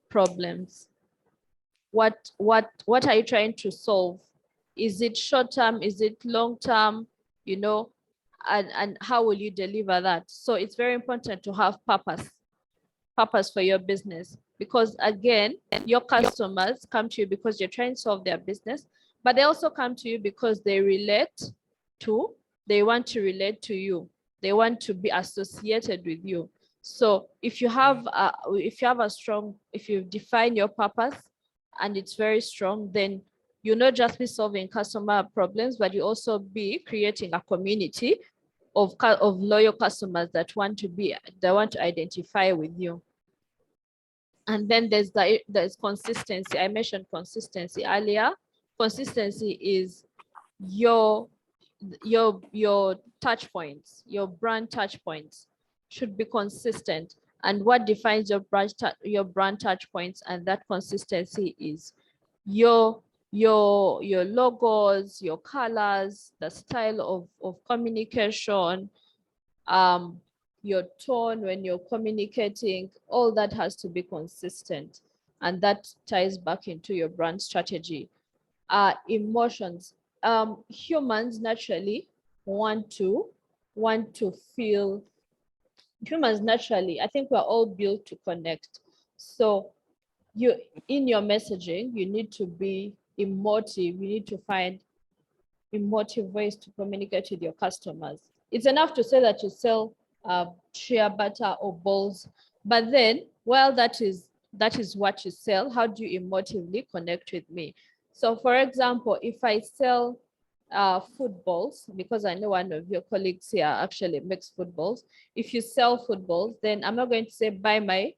problems? What are you trying to solve? Is it short term? Is it long term? You know, and how will you deliver that? So it's very important to have purpose for your business, because again, your customers come to you because you're trying to solve their business, but they also come to you because they want to relate to you. They want to be associated with you. So if you define your purpose and it's very strong, then you'll not just be solving customer problems, but you also be creating a community of loyal customers that want to identify with you. And then there's consistency. I mentioned consistency earlier. Consistency is your touch points, your brand touch points should be consistent. And what defines your brand touch points and that consistency is your logos, your colors, the style of communication, your tone when you're communicating, all that has to be consistent. And that ties back into your brand strategy. Emotions. Humans naturally want to feel. Humans naturally, I think we're all built to connect. So in your messaging, you need to be emotive. You need to find emotive ways to communicate with your customers. It's enough to say that you sell shea butter or balls, but then, well, that is what you sell. How do you emotively connect with me? So for example, if I sell footballs, because I know one of your colleagues here actually makes footballs. If you sell footballs, then I'm not going to say buy my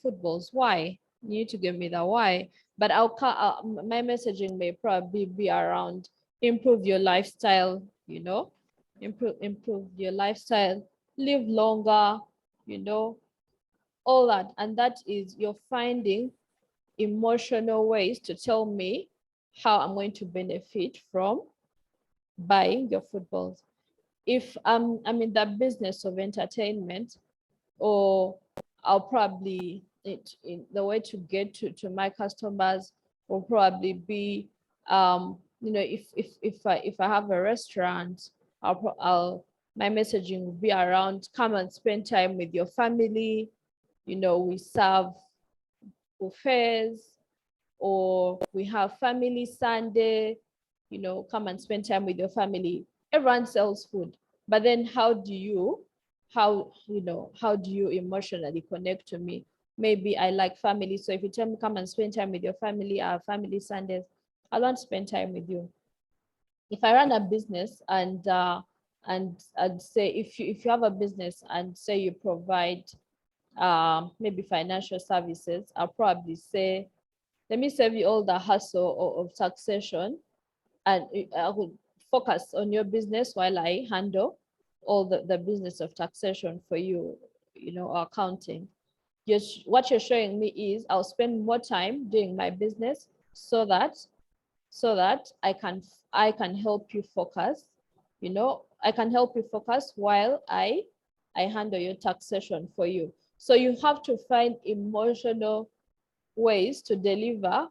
footballs. Why? You need to give me the why. But my messaging may probably be around improve your lifestyle, you know, improve your lifestyle, live longer, you know, all that. And that is you're finding emotional ways to tell me how I'm going to benefit from buying your footballs. If I'm in the business of entertainment, or I'll probably, the way to get to my customers will probably be, you know, if I have a restaurant, my messaging will be around come and spend time with your family. You know, we serve buffets, or we have family Sunday, you know, come and spend time with your family. Everyone sells food, but then how do you emotionally connect to me? Maybe I like family, so if you tell me come and spend time with your family, our family Sundays, I want to spend time with you. If I run a business and I'd say if you have a business and say you provide maybe financial services, I'll probably say, let me save you all the hassle of taxation, and I would focus on your business while I handle all the business of taxation for you, you know, or accounting. What you're showing me is I'll spend more time doing my business so that I can help you focus, you know, I can help you focus while I handle your taxation for you. So you have to find emotional ways to deliver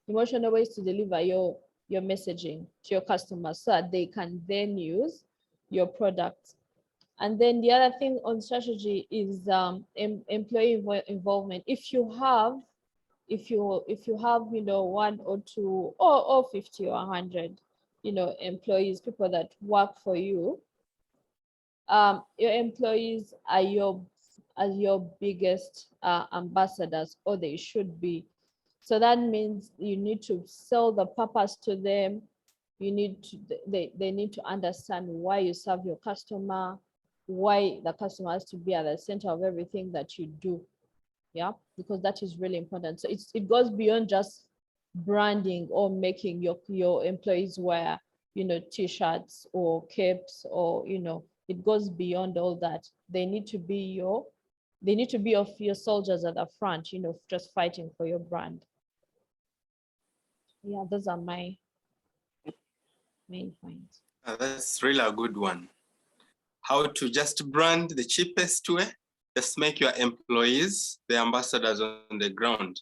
emotional ways to deliver your messaging to your customers so that they can then use your product. And then the other thing on strategy is employee involvement. If you have, you know, 1 or 2 or 50 or 100, you know, employees, people that work for you, your employees are your biggest ambassadors, or they should be. So that means you need to sell the purpose to them. You need to, they need to understand why you serve your customer, why the customer has to be at the center of everything that you do. Yeah, because that is really important. So it goes beyond just branding or making your employees wear, you know, t-shirts or capes, or, you know, it goes beyond all that. They need to be of your soldiers at the front, you know, just fighting for your brand. Yeah, those are my main points. That's really a good one. How to just brand the cheapest way, just make your employees the ambassadors on the ground,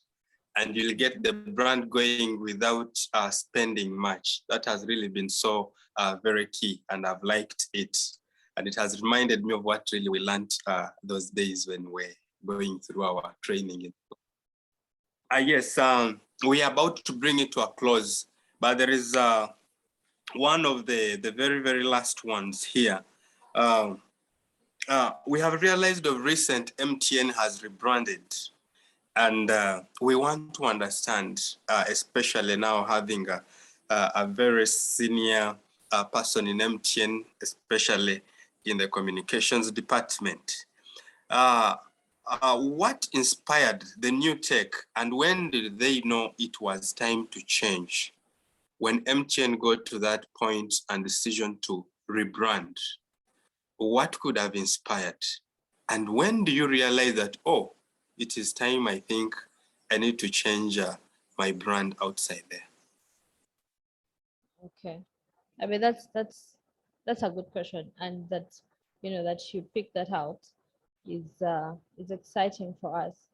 and you'll get the brand going without spending much. That has really been so very key, and I've liked it. And it has reminded me of what really we learned those days when we're going through our training. Yes, we are about to bring it to a close, but there is one of the very, very last ones here. We have realized of recent MTN has rebranded, and we want to understand, especially now having a very senior person in MTN, especially in the communications department. What inspired the new tech, and when did they know it was time to change? When MTN got to that point and decision to rebrand, what could have inspired? And when do you realize that, oh, it is time, I think I need to change my brand outside there? Okay, I mean, that's a good question, and that, you know, that you picked that out is exciting for us.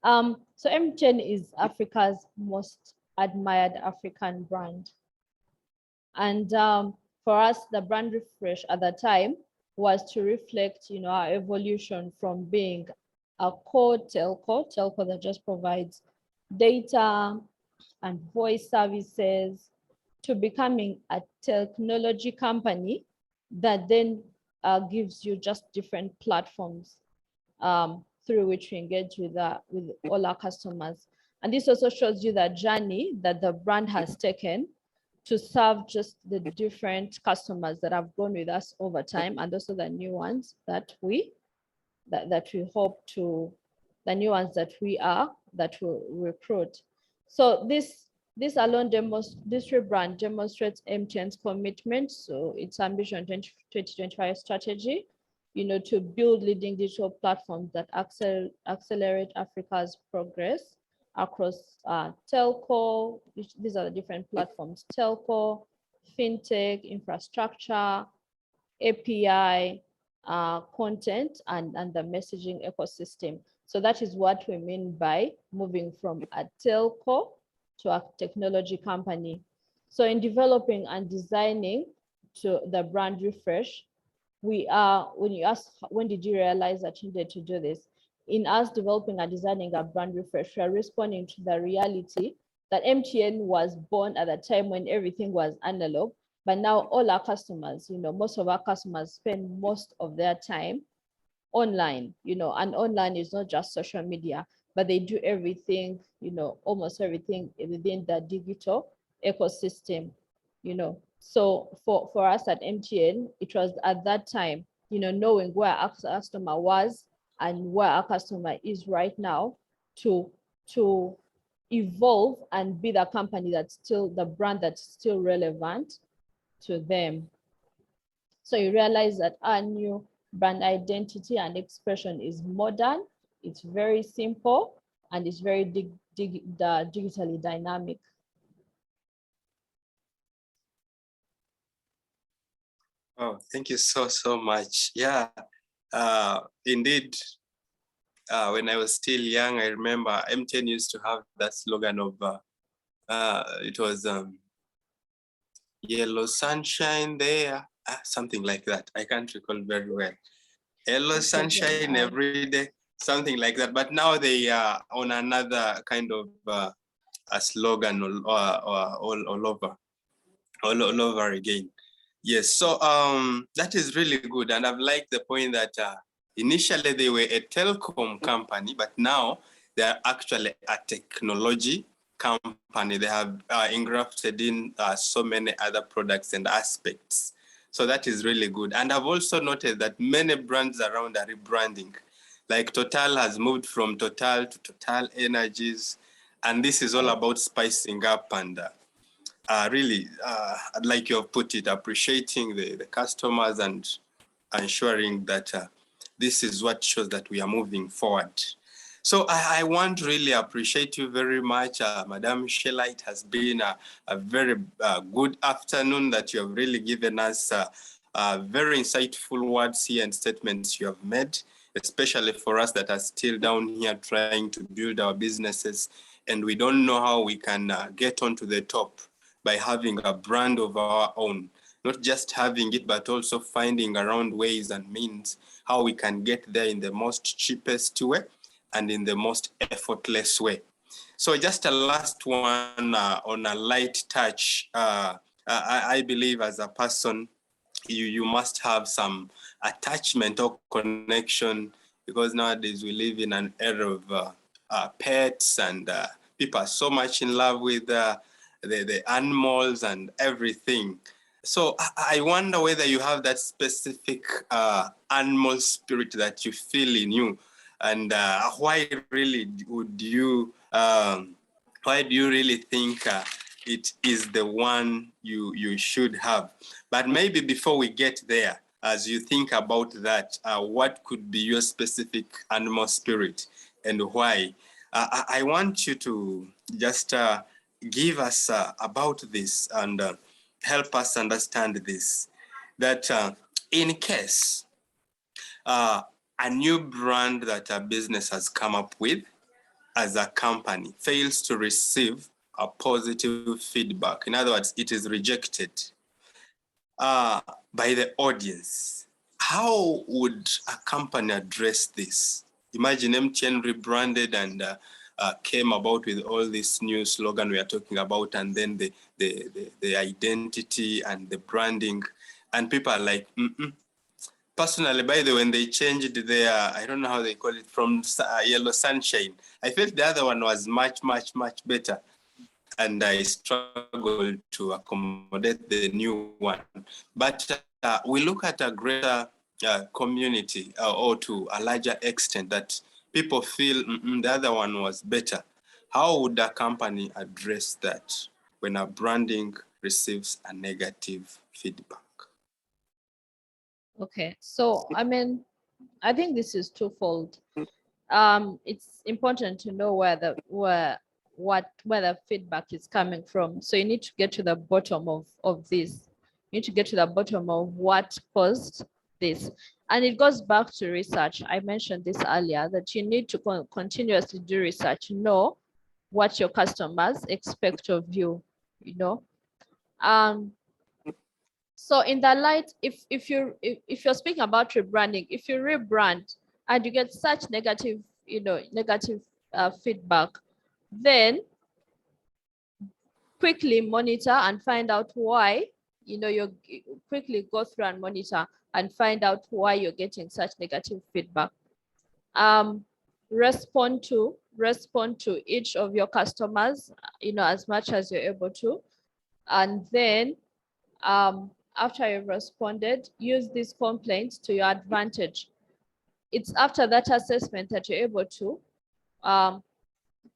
So MTN is Africa's most admired African brand, and for us, the brand refresh at the time was to reflect, you know, our evolution from being a core telco that just provides data and voice services, to becoming a technology company that then gives you just different platforms through which we engage with all our customers. And this also shows you the journey that the brand has taken to serve just the different customers that have grown with us over time, and also the new ones that we hope to, the new ones that will recruit. So this rebrand demonstrates MTN's commitment, so its ambition 2025 strategy, you know, to build leading digital platforms that accelerate Africa's progress across telco. These are the different platforms: telco, fintech, infrastructure, API, content, and the messaging ecosystem. So that is what we mean by moving from a telco to a technology company. So in developing and designing to the brand refresh, when you ask, when did you realize that you needed to do this? in us developing and designing a brand refresh, we are responding to the reality that MTN was born at a time when everything was analog, but now all our customers, most of our customers spend most of their time online, and online is not just social media, but they do everything, almost everything within the digital ecosystem, So for us at MTN, it was at that time, knowing where our customer was and where our customer is right now to evolve and be the company that's still the brand that's still relevant to them. So you realize that our new brand identity and expression is modern, it's very simple, and it's very digitally dynamic. Oh, thank you so much. Yeah, indeed. When I was still young, I remember MTN used to have that slogan of, it was yellow sunshine there, something like that. I can't recall very well. Yellow sunshine every day, something like that. But now they are on another kind of a slogan all over again. Yes, so that is really good. And I've liked the point that initially they were a telecom company, but now they're actually a technology company. They have engrafted in so many other products and aspects. So that is really good. And I've also noted that many brands around are rebranding. Like Total has moved from Total to Total Energies. And this is all about spicing up and really, like you have put it, appreciating the customers and ensuring that this is what shows that we are moving forward. So I want to really appreciate you very much, Madam Sheila. It has been a very good afternoon that you have really given us very insightful words here and statements you have made, especially for us that are still down here trying to build our businesses and we don't know how we can get onto the top by having a brand of our own, not just having it, but also finding around ways and means how we can get there in the most cheapest way and in the most effortless way. So just a last one on a light touch. I believe as a person, you must have some attachment or connection because nowadays we live in an era of pets and people are so much in love with the animals and everything. So I wonder whether you have that specific animal spirit that you feel in you, and why really would you? Why do you really think it is the one you should have? But maybe before we get there, as you think about that, what could be your specific animal spirit and why? I want you to just give us about this and help us understand this, that in case a new brand that a business has come up with as a company fails to receive a positive feedback, in other words, it is rejected by the audience, how would a company address this? Imagine MTN rebranded and came about with all this new slogan we are talking about, and then the identity and the branding, and people are like, Personally, by the way, when they changed their, I don't know how they call it, from yellow sunshine, I felt the other one was much better. And I struggled to accommodate the new one. But we look at a greater community or to a larger extent that people feel the other one was better. How would a company address that when a branding receives a negative feedback? Okay, so I think this is twofold. It's important to know where the feedback is coming from. So you need to get to the bottom of this. You need to get to the bottom of what caused this. And it goes back to research. I mentioned this earlier, that you need to continuously do research, know what your customers expect of you, So in that light, if you're speaking about rebranding, if you rebrand and you get such negative, negative feedback, then quickly monitor and find out why. You quickly go through and monitor and find out why you're getting such negative feedback. Respond to each of your customers, as much as you're able to, and then after you've responded, use these complaints to your advantage. It's after that assessment that you're able to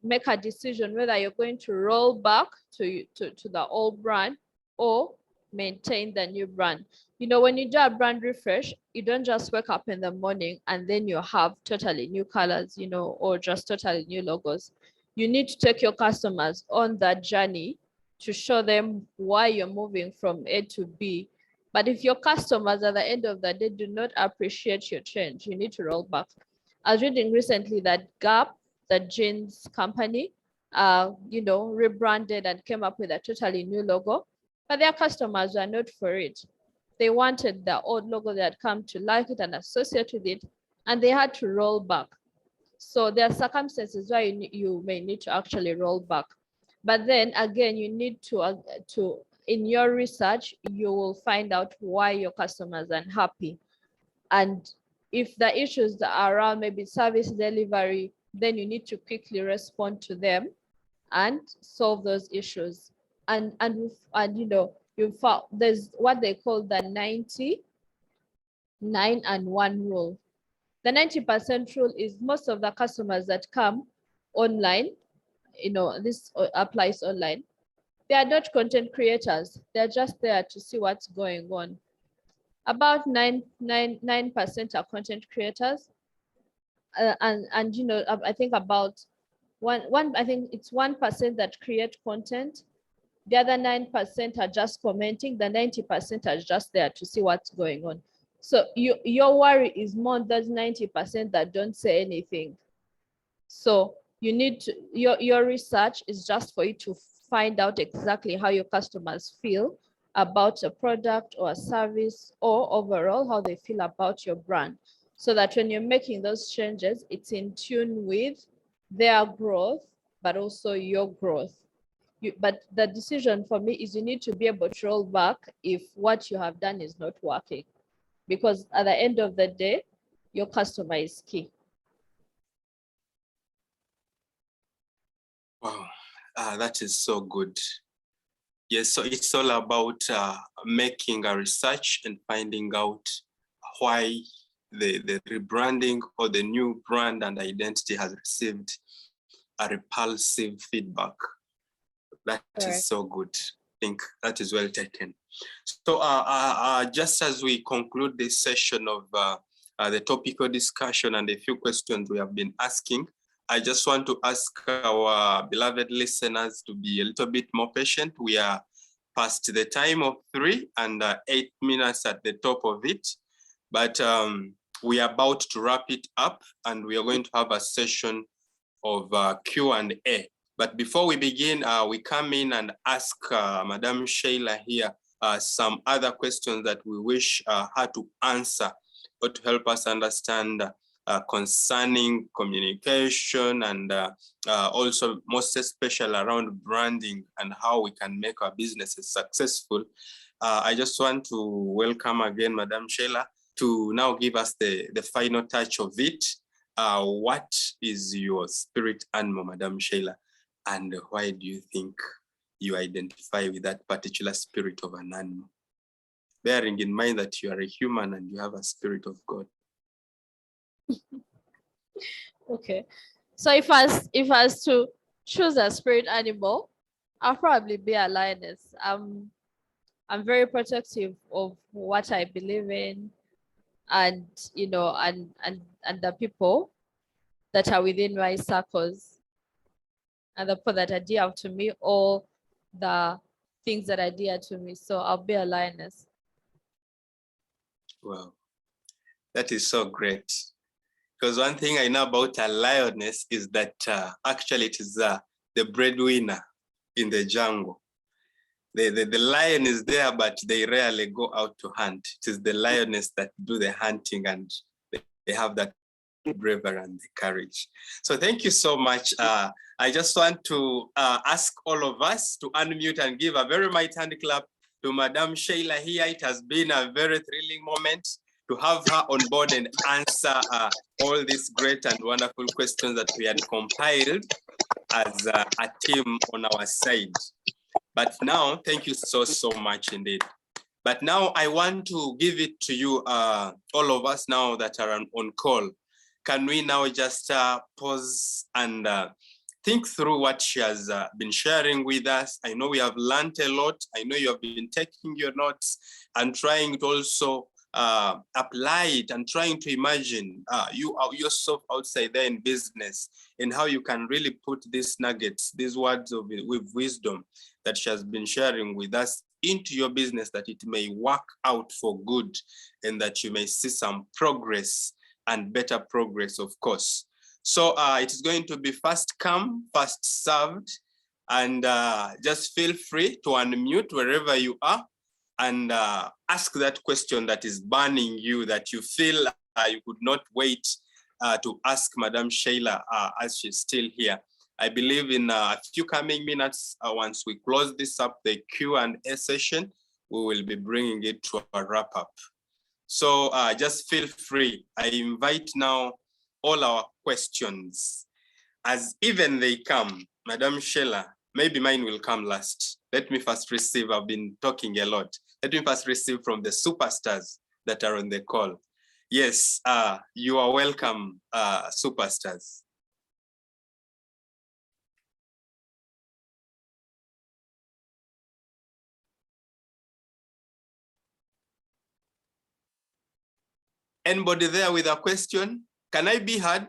make a decision whether you're going to roll back to the old brand or maintain the new brand. When you do a brand refresh, you don't just wake up in the morning and then you have totally new colors, or just totally new logos. You need to take your customers on that journey to show them why you're moving from A to B. But if your customers at the end of the day do not appreciate your change, you need to roll back. I was reading recently that Gap, the jeans company, rebranded and came up with a totally new logo, but their customers were not for it. They wanted the old logo, they had come to like it and associate with it, and they had to roll back. So there are circumstances where you may need to actually roll back. But then again, you need to in your research, you will find out why your customers are unhappy. And if the issues are around maybe service delivery, then you need to quickly respond to them and solve those issues. And you found there's what they call the 90, 9 and 1 rule. The 90% rule is most of the customers that come online, this applies online, they are not content creators. They're just there to see what's going on. About 9% are content creators. And I think about I think it's 1% that create content. The other 9% are just commenting. The 90% are just there to see what's going on. So your worry is more those 90% that don't say anything. So you need to, your research is just for you to find out exactly how your customers feel about a product or a service, or overall how they feel about your brand, so that when you're making those changes, it's in tune with their growth, but also your growth. But the decision for me is you need to be able to roll back if what you have done is not working, because at the end of the day, your customer is key. Wow, that is so good. Yes, so it's all about making a research and finding out why the rebranding or the new brand and identity has received a repulsive feedback. That is so good. I think that is well taken. So just as we conclude this session of the topical discussion and a few questions we have been asking, I just want to ask our beloved listeners to be a little bit more patient. We are past the time of 3 and 8 minutes at the top of it, but we are about to wrap it up, and we are going to have a session of Q&A. But before we begin, we come in and ask Madam Sheila here some other questions that we wish her to answer, or to help us understand concerning communication, and also most especially around branding and how we can make our businesses successful. I just want to welcome again Madam Sheila to now give us the final touch of it. What is your spirit animal, Madam Sheila, and why do you think you identify with that particular spirit of an animal, bearing in mind that you are a human and you have a spirit of God? Okay, so if I was to choose a spirit animal, I'll probably be a lioness. I'm very protective of what I believe in, and and the people that are within my circles, and the people that are dear to me, or the things that are dear to me. So I'll be a lioness. Wow, that is so great. Because one thing I know about a lioness is that actually it is the breadwinner in the jungle. The lion is there, but they rarely go out to hunt. It is the lioness that do the hunting, and they have that bravery and the courage. So thank you so much. I just want to ask all of us to unmute and give a very mighty hand clap to Madam Sheila here. It has been a very thrilling moment to have her on board and answer all these great and wonderful questions that we had compiled as a team on our side. But now, thank you so much indeed. But now I want to give it to you, all of us now that are on call. Can we now just pause and think through what she has been sharing with us? I know we have learned a lot. I know you have been taking your notes and trying to also apply it and trying to imagine you yourself outside there in business and how you can really put these nuggets, these words of with wisdom that she has been sharing with us into your business, that it may work out for good and that you may see some progress and better progress, of course. So it is going to be first come, first served, and just feel free to unmute wherever you are and ask that question that is burning you, that you feel you could not wait to ask Madam Sheila as she's still here. I believe in a few coming minutes, once we close this up, the Q&A session, we will be bringing it to a wrap up. So just feel free. I invite now all our questions as even they come. Madam Sheila, maybe mine will come last. Let me first receive, I've been talking a lot. Let me first receive from the superstars that are on the call. Yes, you are welcome, superstars. Anybody there with a question? Can I be heard?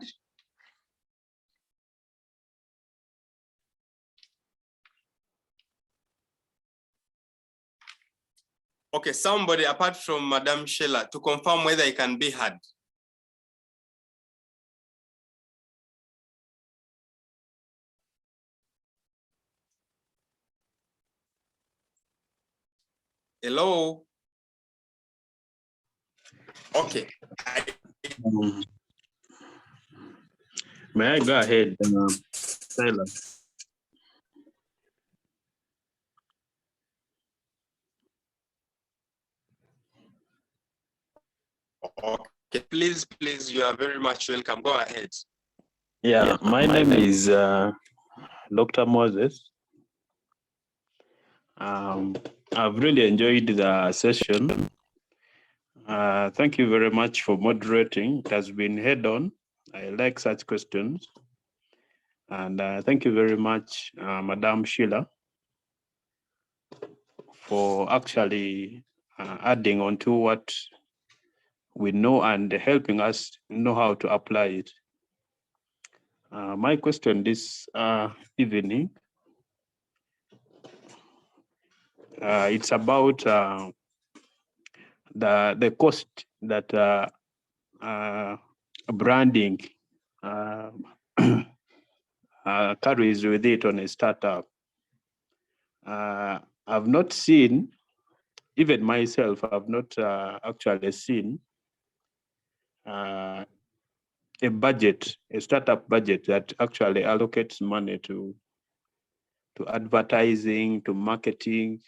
Okay, somebody apart from Madam Sheila to confirm whether I can be heard. Hello? Okay. May I go ahead, Sheila? Okay, please, you are very much welcome. Go ahead. Yeah, my name is Dr. Moses. I've really enjoyed the session. Thank you very much for moderating. It has been head on. I like such questions. And thank you very much, Madam Sheila, for actually adding on to what we know and helping us know how to apply it. My question this evening, it's about the cost that branding carries with it on a startup. I've not seen, even myself, I've not actually seen a budget, a startup budget that actually allocates money to advertising, to marketing,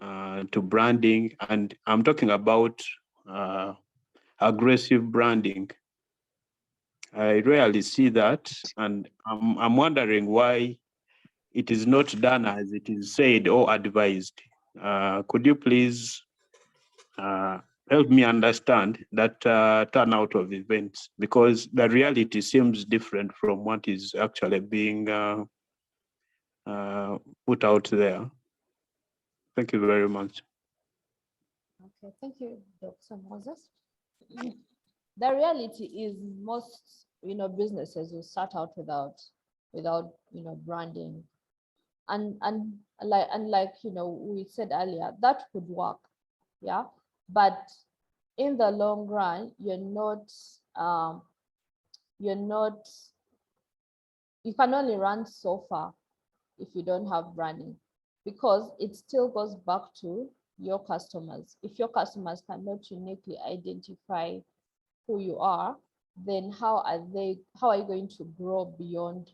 to branding, and I'm talking about aggressive branding. I rarely see that, and I'm wondering why it is not done as it is said or advised. Could you please help me understand that turnout of events, because the reality seems different from what is actually being put out there. Thank you very much. Okay, thank you, Dr. Moses. The reality is most, businesses will start out without, branding, and like we said earlier, that could work, yeah. But in the long run, you can only run so far if you don't have branding, because it still goes back to your customers. If your customers cannot uniquely identify who you are, then how are you going to grow beyond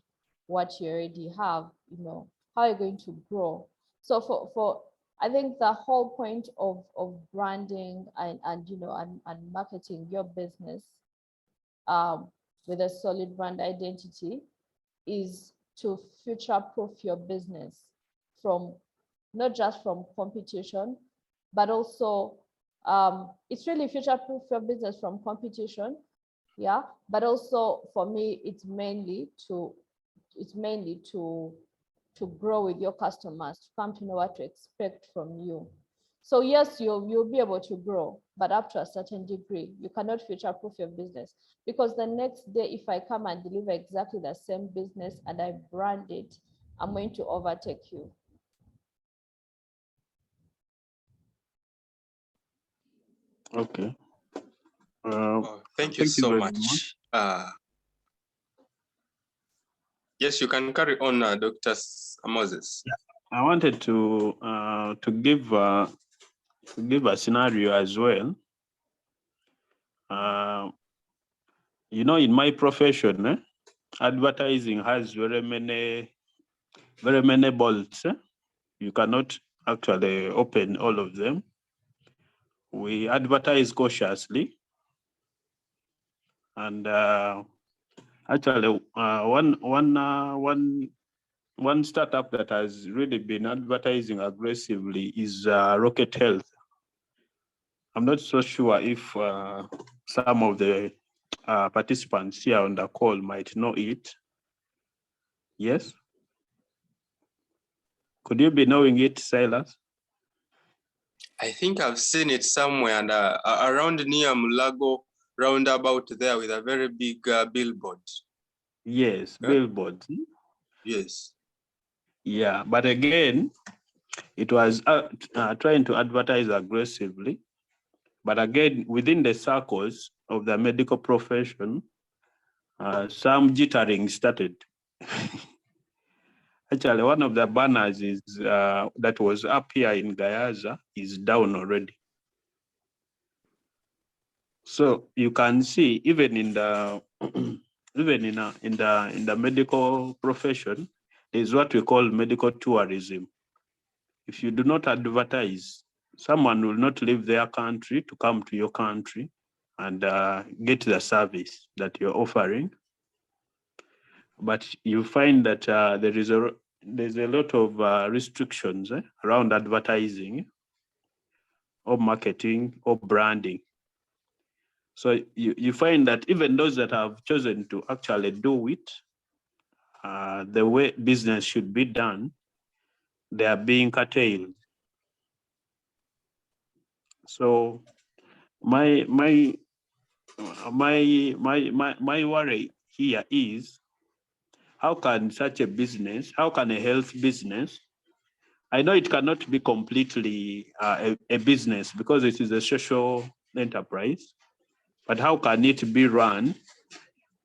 what you already have? You know, how are you going to grow? So for I think the whole point of branding and you know and marketing your business with a solid brand identity is to future-proof your business from not just from competition, but also it's really future-proof your business from competition, yeah. But also for me, it's mainly to grow with your customers, to come to know what to expect from you. So yes, you'll be able to grow, but up to a certain degree. You cannot future-proof your business, because the next day, if I come and deliver exactly the same business and I brand it, I'm going to overtake you. Okay. Thank you so much. Yes, you can carry on, Dr. Moses. I wanted to give a scenario as well. You know, in my profession, advertising has very many bolts. You cannot actually open all of them. We advertise cautiously, and actually, one startup that has really been advertising aggressively is Rocket Health. I'm not so sure if some of the participants here on the call might know it. Yes? Could you be knowing it, Silas? I think I've seen it somewhere and around near Mulago, roundabout there with a very big billboard. Yes, billboard. Yes. Yeah, but again, it was trying to advertise aggressively. But again, within the circles of the medical profession, some jittering started. Actually, one of the banners is that was up here in Gayaza is down already. So you can see even in the in the medical profession, is what we call medical tourism. If you do not advertise, someone will not leave their country to come to your country and get the service that you're offering. But you find that there's a lot of restrictions around advertising or marketing or branding. So you find that even those that have chosen to actually do it, the way business should be done, they are being curtailed. So my worry here is, how can such a business, how can a health business, I know it cannot be completely a business because it is a social enterprise, but how can it be run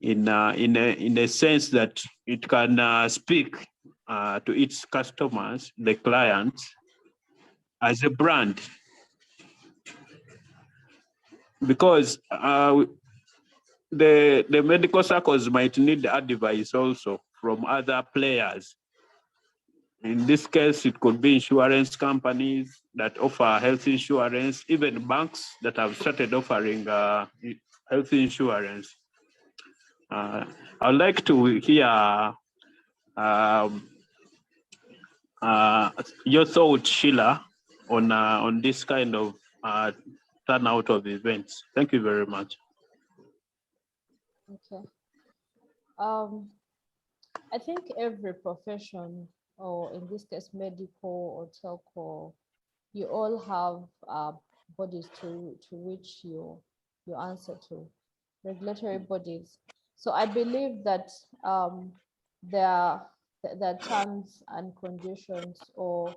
in a sense that it can speak to its customers, the clients, as a brand? Because the medical circles might need advice also from other players. In this case, it could be insurance companies that offer health insurance, even banks that have started offering health insurance. I'd like to hear your thoughts, Sheila, on this kind of turnout of events. Thank you very much. Okay. I think every profession, or in this case, medical or telco, you all have bodies to which you answer to, regulatory bodies. So I believe that there are terms and conditions or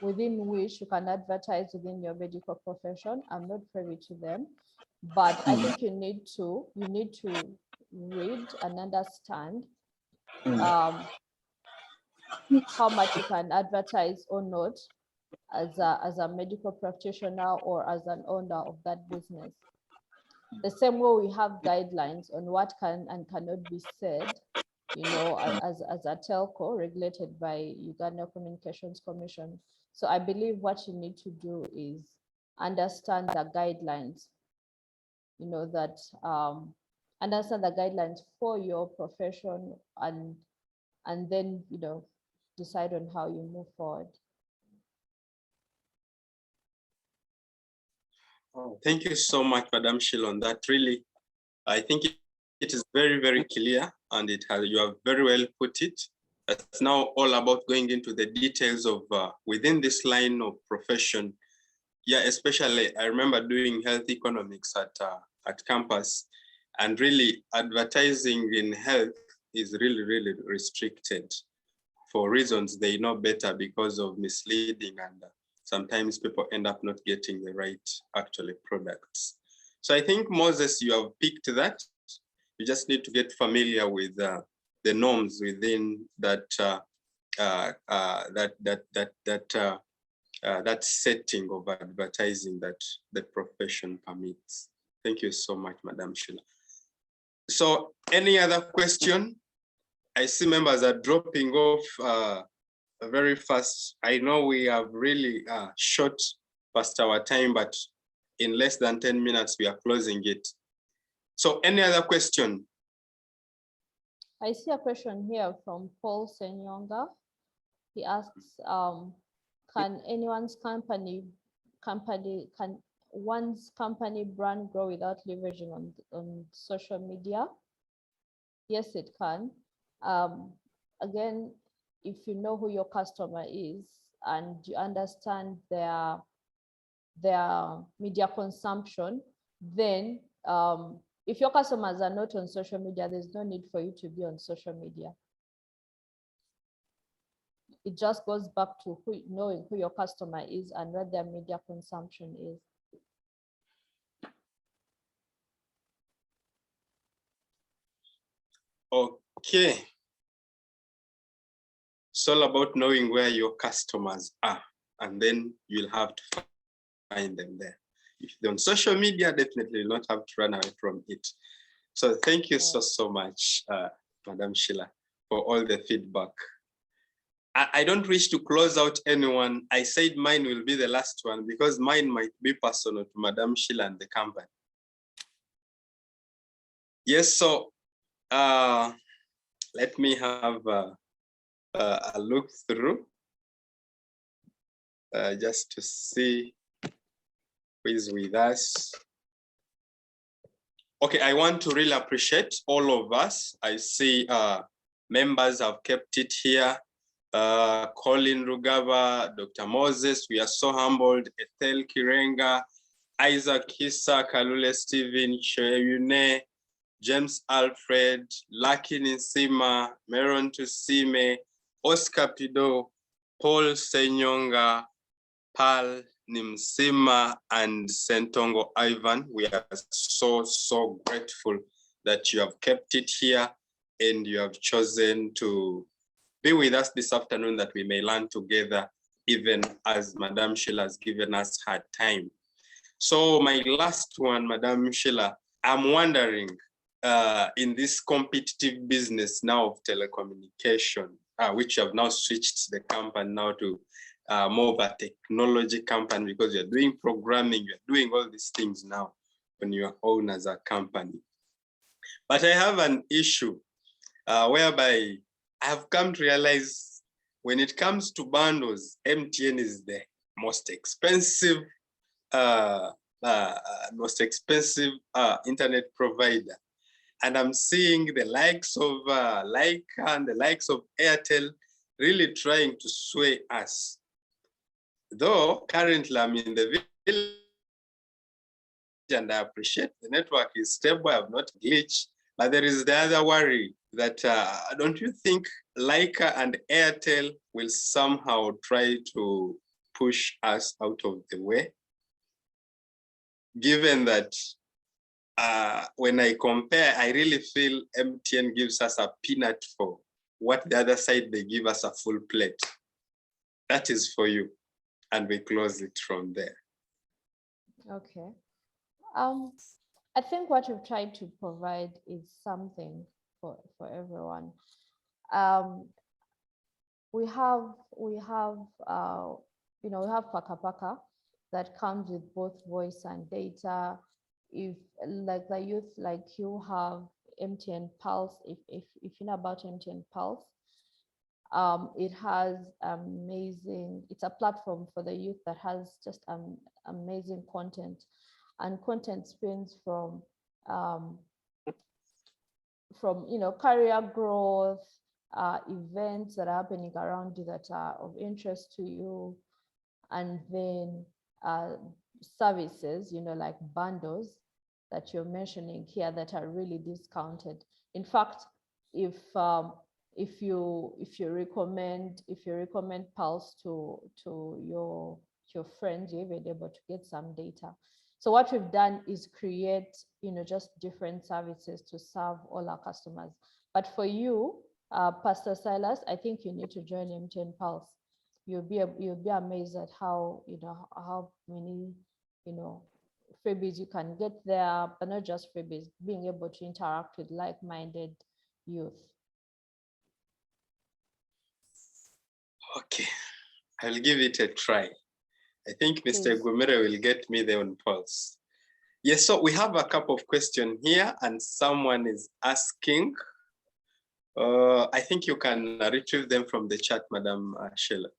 within which you can advertise within your medical profession. I'm not privy to them, but I think you need to read and understand how much you can advertise or not as a medical practitioner or as an owner of that business. the same way we have guidelines on what can and cannot be said, you know, as a telco regulated by Uganda Communications Commission. So I believe what you need to do is understand the guidelines, you know, that understand the guidelines for your profession, and then, you know, decide on how you move forward. Oh, thank you so much, Madam Sheila, on that. Really, I think it is very, very clear, and you have very well put it. It's now all about going into the details of within this line of profession. Yeah, especially I remember doing health economics at campus, and really advertising in health is really, really restricted for reasons they know better because of misleading, and sometimes people end up not getting the right actually products. So I think, Moses, you have picked that. You just need to get familiar with the norms within that that setting of advertising that the profession permits. Thank you so much, Madam Sheila. So any other question? I see members are dropping off very fast. I know we have really short past our time, but in less than 10 minutes, we are closing it. So any other question? I see a question here from Paul Senyonga. He asks, can one's company brand grow without leveraging on social media? Yes, it can. Again, if you know who your customer is and you understand their media consumption, then if your customers are not on social media, there's no need for you to be on social media. It just goes back to knowing who your customer is and what their media consumption is. Okay. It's all about knowing where your customers are, and then you'll have to find them there. If they're on social media, definitely you'll not have to run away from it. So thank you so much, Madam Sheila, for all the feedback. I don't wish to close out anyone. I said mine will be the last one because mine might be personal to Madam Sheila and the company. Yes, so let me have a look through just to see who is with us. Okay, I want to really appreciate all of us. I see members have kept it here. Colin Rugava, Dr. Moses, we are so humbled. Ethel Kirenga, Isaac Kisa, Kalule Stephen, Cheyune, James Alfred, Lucky Nisima, Meron Tusime, Oscar Pido, Paul Senyonga, Pal Nimsima, and Sentongo Ivan. We are so grateful that you have kept it here and you have chosen to be with us this afternoon, that we may learn together, even as Madam Sheila has given us her time. So my last one, Madam Sheila, I'm wondering, in this competitive business now of telecommunication, which you have now switched the company now to more of a technology company, because you're doing programming, you're doing all these things now on your own as a company. But I have an issue whereby I have come to realize when it comes to bundles, MTN is the most expensive internet provider. And I'm seeing the likes of Leica and the likes of Airtel really trying to sway us. Though currently I'm in the village and I appreciate the network is stable, I have not glitched, but there is the other worry that don't you think Leica and Airtel will somehow try to push us out of the way? Given that when I compare, I really feel MTN gives us a peanut for what the other side, they give us a full plate. That is for you. And we close it from there. Okay. I think what we've tried to provide is something for everyone. We have you know, we have Paka that comes with both voice and data. If like the youth like you have MTN Pulse, if you know about MTN Pulse, it has amazing, it's a platform for the youth that has just amazing content, and content spans from you know, career growth, events that are happening around you that are of interest to you, and then services, you know, like bundles that you're mentioning here that are really discounted. In fact, if you recommend Pulse to your friends, you're even able to get some data. So what we've done is create, you know, just different services to serve all our customers. But for you, Pastor Silas, I think you need to join MTN Pulse. You'll be amazed at how, you know, how many, you know, freebies you can get there, but not just freebies, being able to interact with like-minded youth. Okay, I'll give it a try. I think Mr. Please. Gomere will get me there on Pulse. Yes, so we have a couple of questions here, and someone is asking. I think you can retrieve them from the chat, Madam Sheila.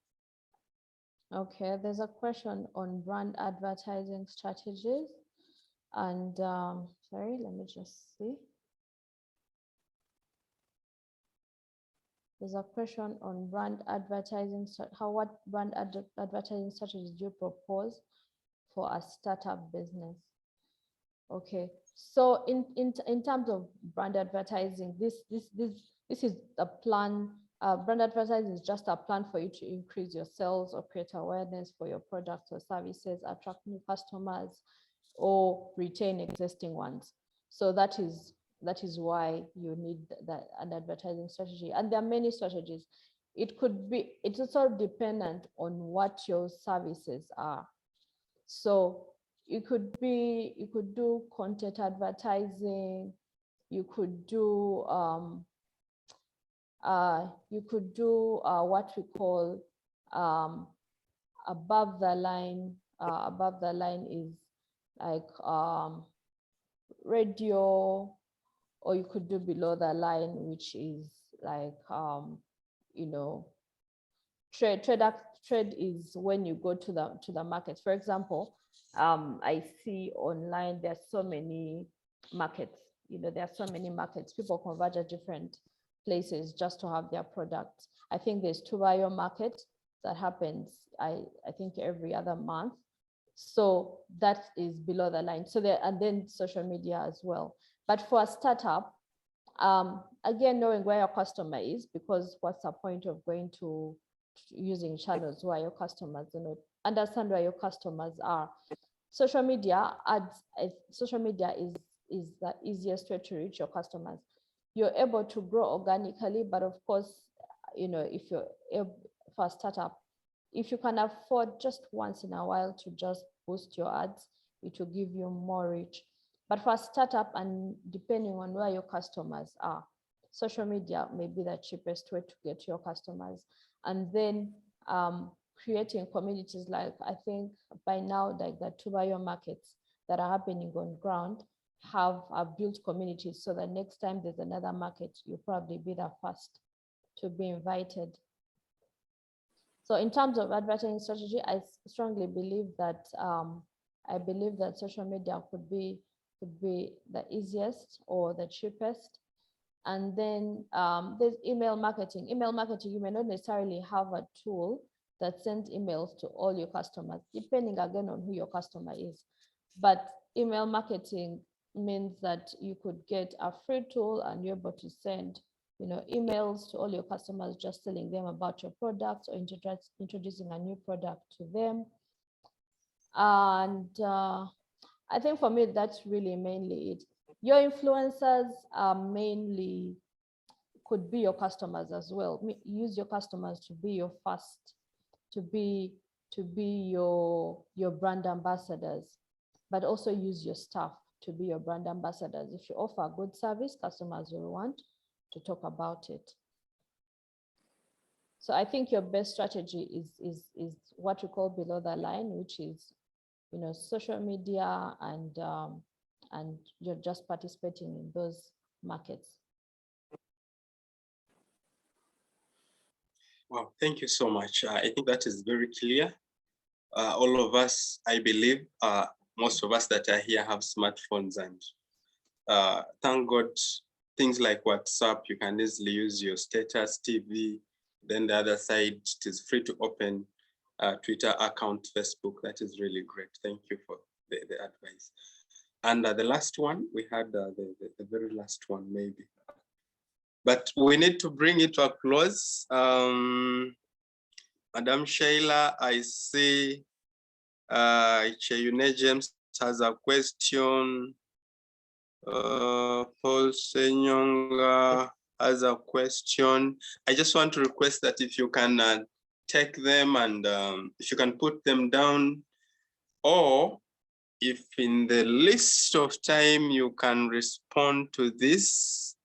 Okay, there's a question on brand advertising strategies. And sorry, let me just see. There's a question on brand advertising. What brand advertising strategies do you propose for a startup business? Okay, so in terms of brand advertising, this is a plan. Brand advertising is just a plan for you to increase your sales or create awareness for your products or services, attract new customers, or retain existing ones. So that is why you need an advertising strategy. And there are many strategies. It's also dependent on what your services are. So you could do content advertising, you could do what we call above the line. Above the line is like radio, or you could do below the line, which is like you know, trade is when you go to the markets. For example, I see online there's so many markets, you know, there are so many markets. People converge at different places just to have their products. I think there's Tubayo market that happens, I think every other month. So that is below the line. So there, and then social media as well. But for a startup, again, knowing where your customer is, because what's the point of going to using channels where your customers, you know, understand where your customers are. Social media is the easiest way to reach your customers. You're able to grow organically, but of course, you know, if you're for a startup, if you can afford just once in a while to just boost your ads, it will give you more reach. But for a startup, and depending on where your customers are, social media may be the cheapest way to get your customers. And then creating communities, like I think by now, like the Tubayo markets that are happening on ground have built communities, so that next time there's another market, you'll probably be the first to be invited. So in terms of advertising strategy, I strongly believe that social media could be the easiest or the cheapest. And then there's email marketing. Email marketing, you may not necessarily have a tool that sends emails to all your customers, depending again on who your customer is. But email marketing means that you could get a free tool and you're able to send, you know, emails to all your customers, just telling them about your products or introducing a new product to them. And I think for me, that's really mainly it. Your influencers mainly could be your customers as well. Use your customers to be your first, to be your brand ambassadors, but also use your staff. to be your brand ambassadors. If you offer a good service, customers will want to talk about it. So I think your best strategy is what we call below the line, which is, you know, social media, and you're just participating in those markets. Wow, thank you so much. I think that is very clear. All of us, I believe, most of us that are here have smartphones, and thank God, things like WhatsApp, you can easily use your status, TV. Then the other side, it is free to open Twitter account, Facebook. That is really great. Thank you for the advice. And the last one, we had the very last one, maybe. But we need to bring it to a close. Madam Sheila, I see Cheyune James has a question. Paul Senyonga has a question. I just want to request that if you can take them and if you can put them down, or if in the list of time you can respond to this,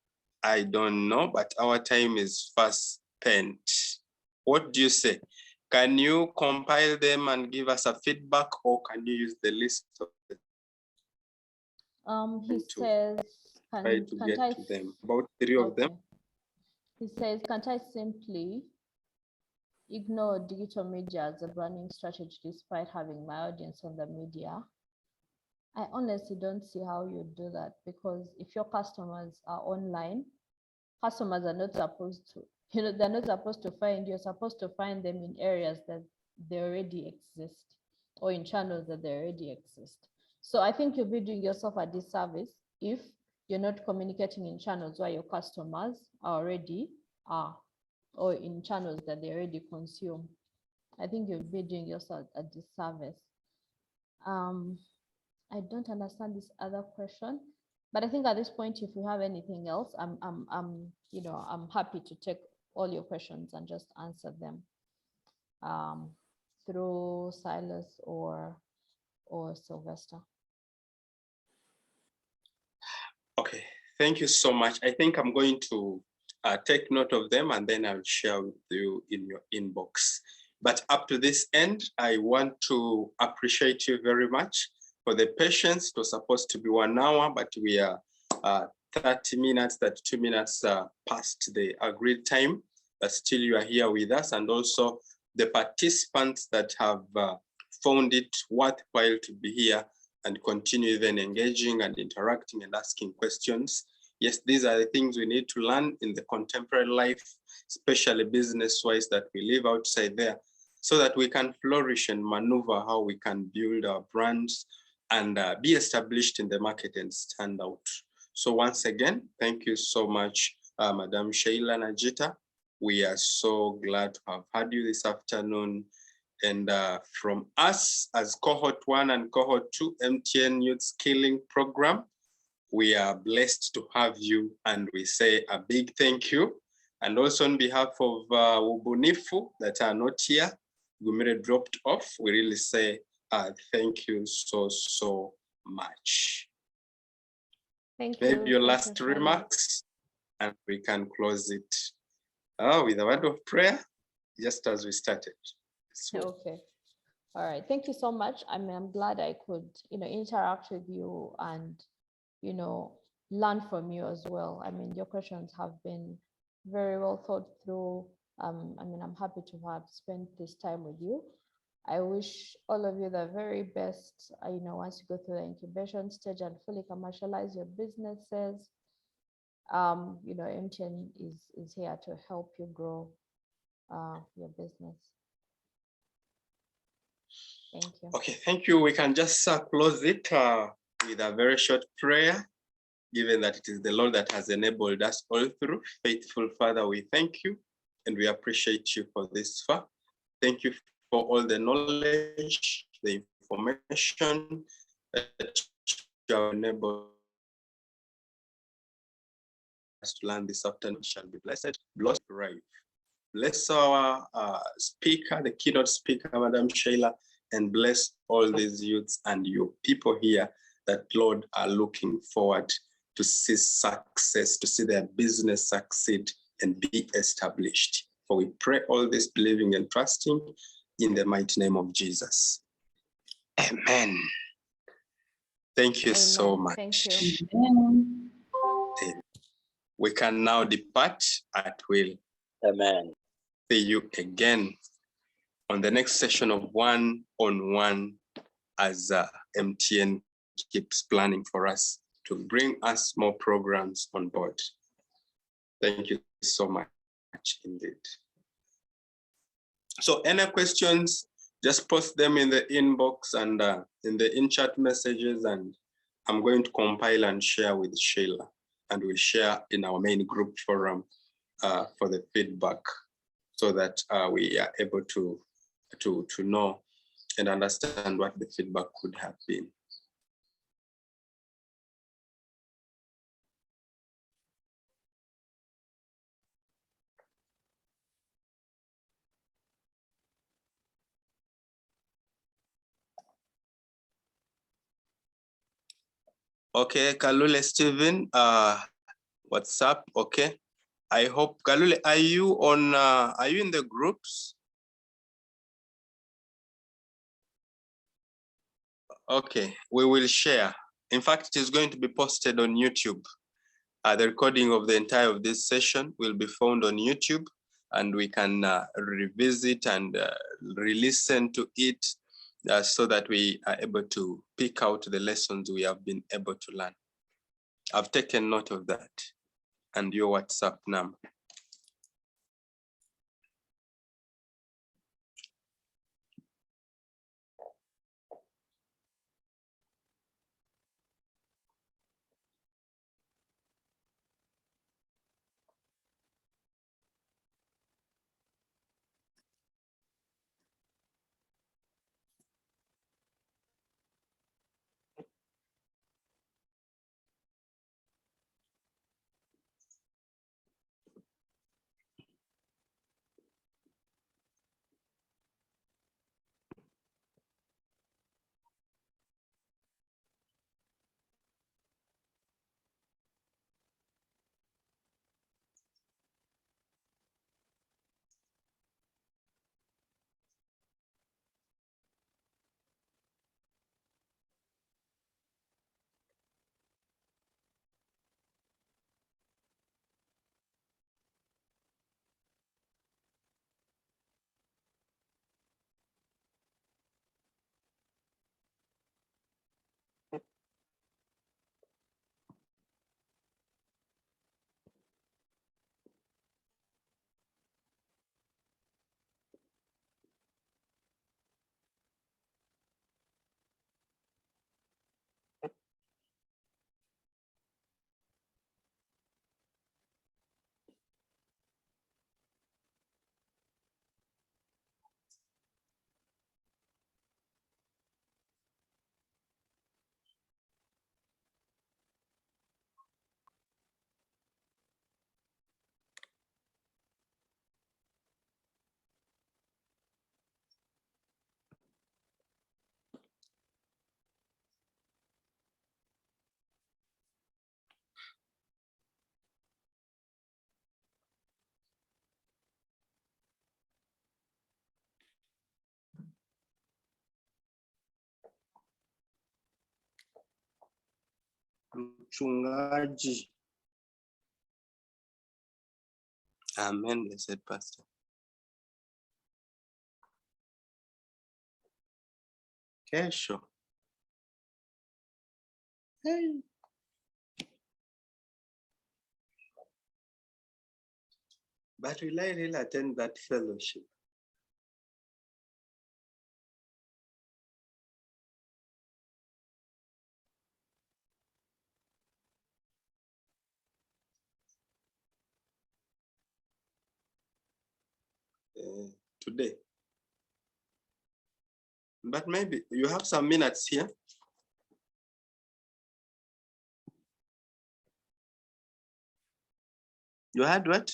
I don't know, but our time is fast spent. What do you say? Can you compile them and give us a feedback, or can you use the list of the He says, try to get to them? About 3 of them. He says, can't I simply ignore digital media as a branding strategy despite having my audience on the media? I honestly don't see how you do that, because if your customers are online, customers are not supposed to, you know, they're not supposed to find, you're supposed to find them in areas that they already exist, or in channels that they already exist. So I think you'll be doing yourself a disservice if you're not communicating in channels where your customers already are, or in channels that they already consume. I think you'll be doing yourself a disservice. I don't understand this other question, but I think at this point, if you have anything else, I'm happy to take all your questions and just answer them through Silas or Sylvester. Okay, thank you so much. I think I'm going to take note of them, and then I'll share with you in your inbox. But up to this end, I want to appreciate you very much for the patience. It was supposed to be 1 hour, but we are 32 minutes past the agreed time, but still you are here with us, and also the participants that have found it worthwhile to be here and continue then engaging and interacting and asking questions. Yes, these are the things we need to learn in the contemporary life, especially business-wise, that we live outside there, so that we can flourish and maneuver how we can build our brands and be established in the market and stand out. So once again, thank you so much, Madam Sheila Najjita. We are so glad to have had you this afternoon. And from us as cohort 1 and cohort 2, MTN Youth Skilling Program, we are blessed to have you, and we say a big thank you. And also on behalf of Ubunifu that are not here, Gumire dropped off, we really say thank you so much. Thank you. Maybe your last remarks, and we can close it with a word of prayer, just as we started. So. Okay. All right. Thank you so much. I'm glad I could, interact with you and, learn from you as well. I mean, your questions have been very well thought through. I'm happy to have spent this time with you. I wish all of you the very best, once you go through the incubation stage and fully commercialize your businesses. MTN is here to help you grow your business. Thank you. Okay, thank you. We can just close it with a very short prayer, given that it is the Lord that has enabled us all through. Faithful Father, we thank you and we appreciate you for this far. Thank you for all the knowledge, the information that you have enabled us to learn this afternoon. Shall be blessed. Bless our speaker, the keynote speaker, Madam Sheila, and bless all these youths and you people here that, Lord, are looking forward to see success, to see their business succeed and be established. For we pray all this believing and trusting in the mighty name of Jesus. Amen. Thank you so Amen. much. Thank you. Amen. We can now depart at will. Amen. See you again on the next session of one-on-one as MTN keeps planning for us to bring us more programs on board. Thank you so much indeed. So any questions, just post them in the inbox and in the in-chat messages, and I'm going to compile and share with Sheila, and we'll share in our main group forum for the feedback, so that we are able to know and understand what the feedback could have been. Okay, Kalule Stephen, what's up? Okay, I hope, Kalule, are you on? Are you in the groups? Okay, we will share. In fact, it is going to be posted on YouTube. The recording of the entire of this session will be found on YouTube, and we can revisit and re-listen to it so that we are able to pick out the lessons we have been able to learn. I've taken note of that, and your WhatsApp number. Mchungaji. Amen, blessed pastor. Kesho. Hey. But will I really attend that fellowship? Today. But maybe you have some minutes here. You had what?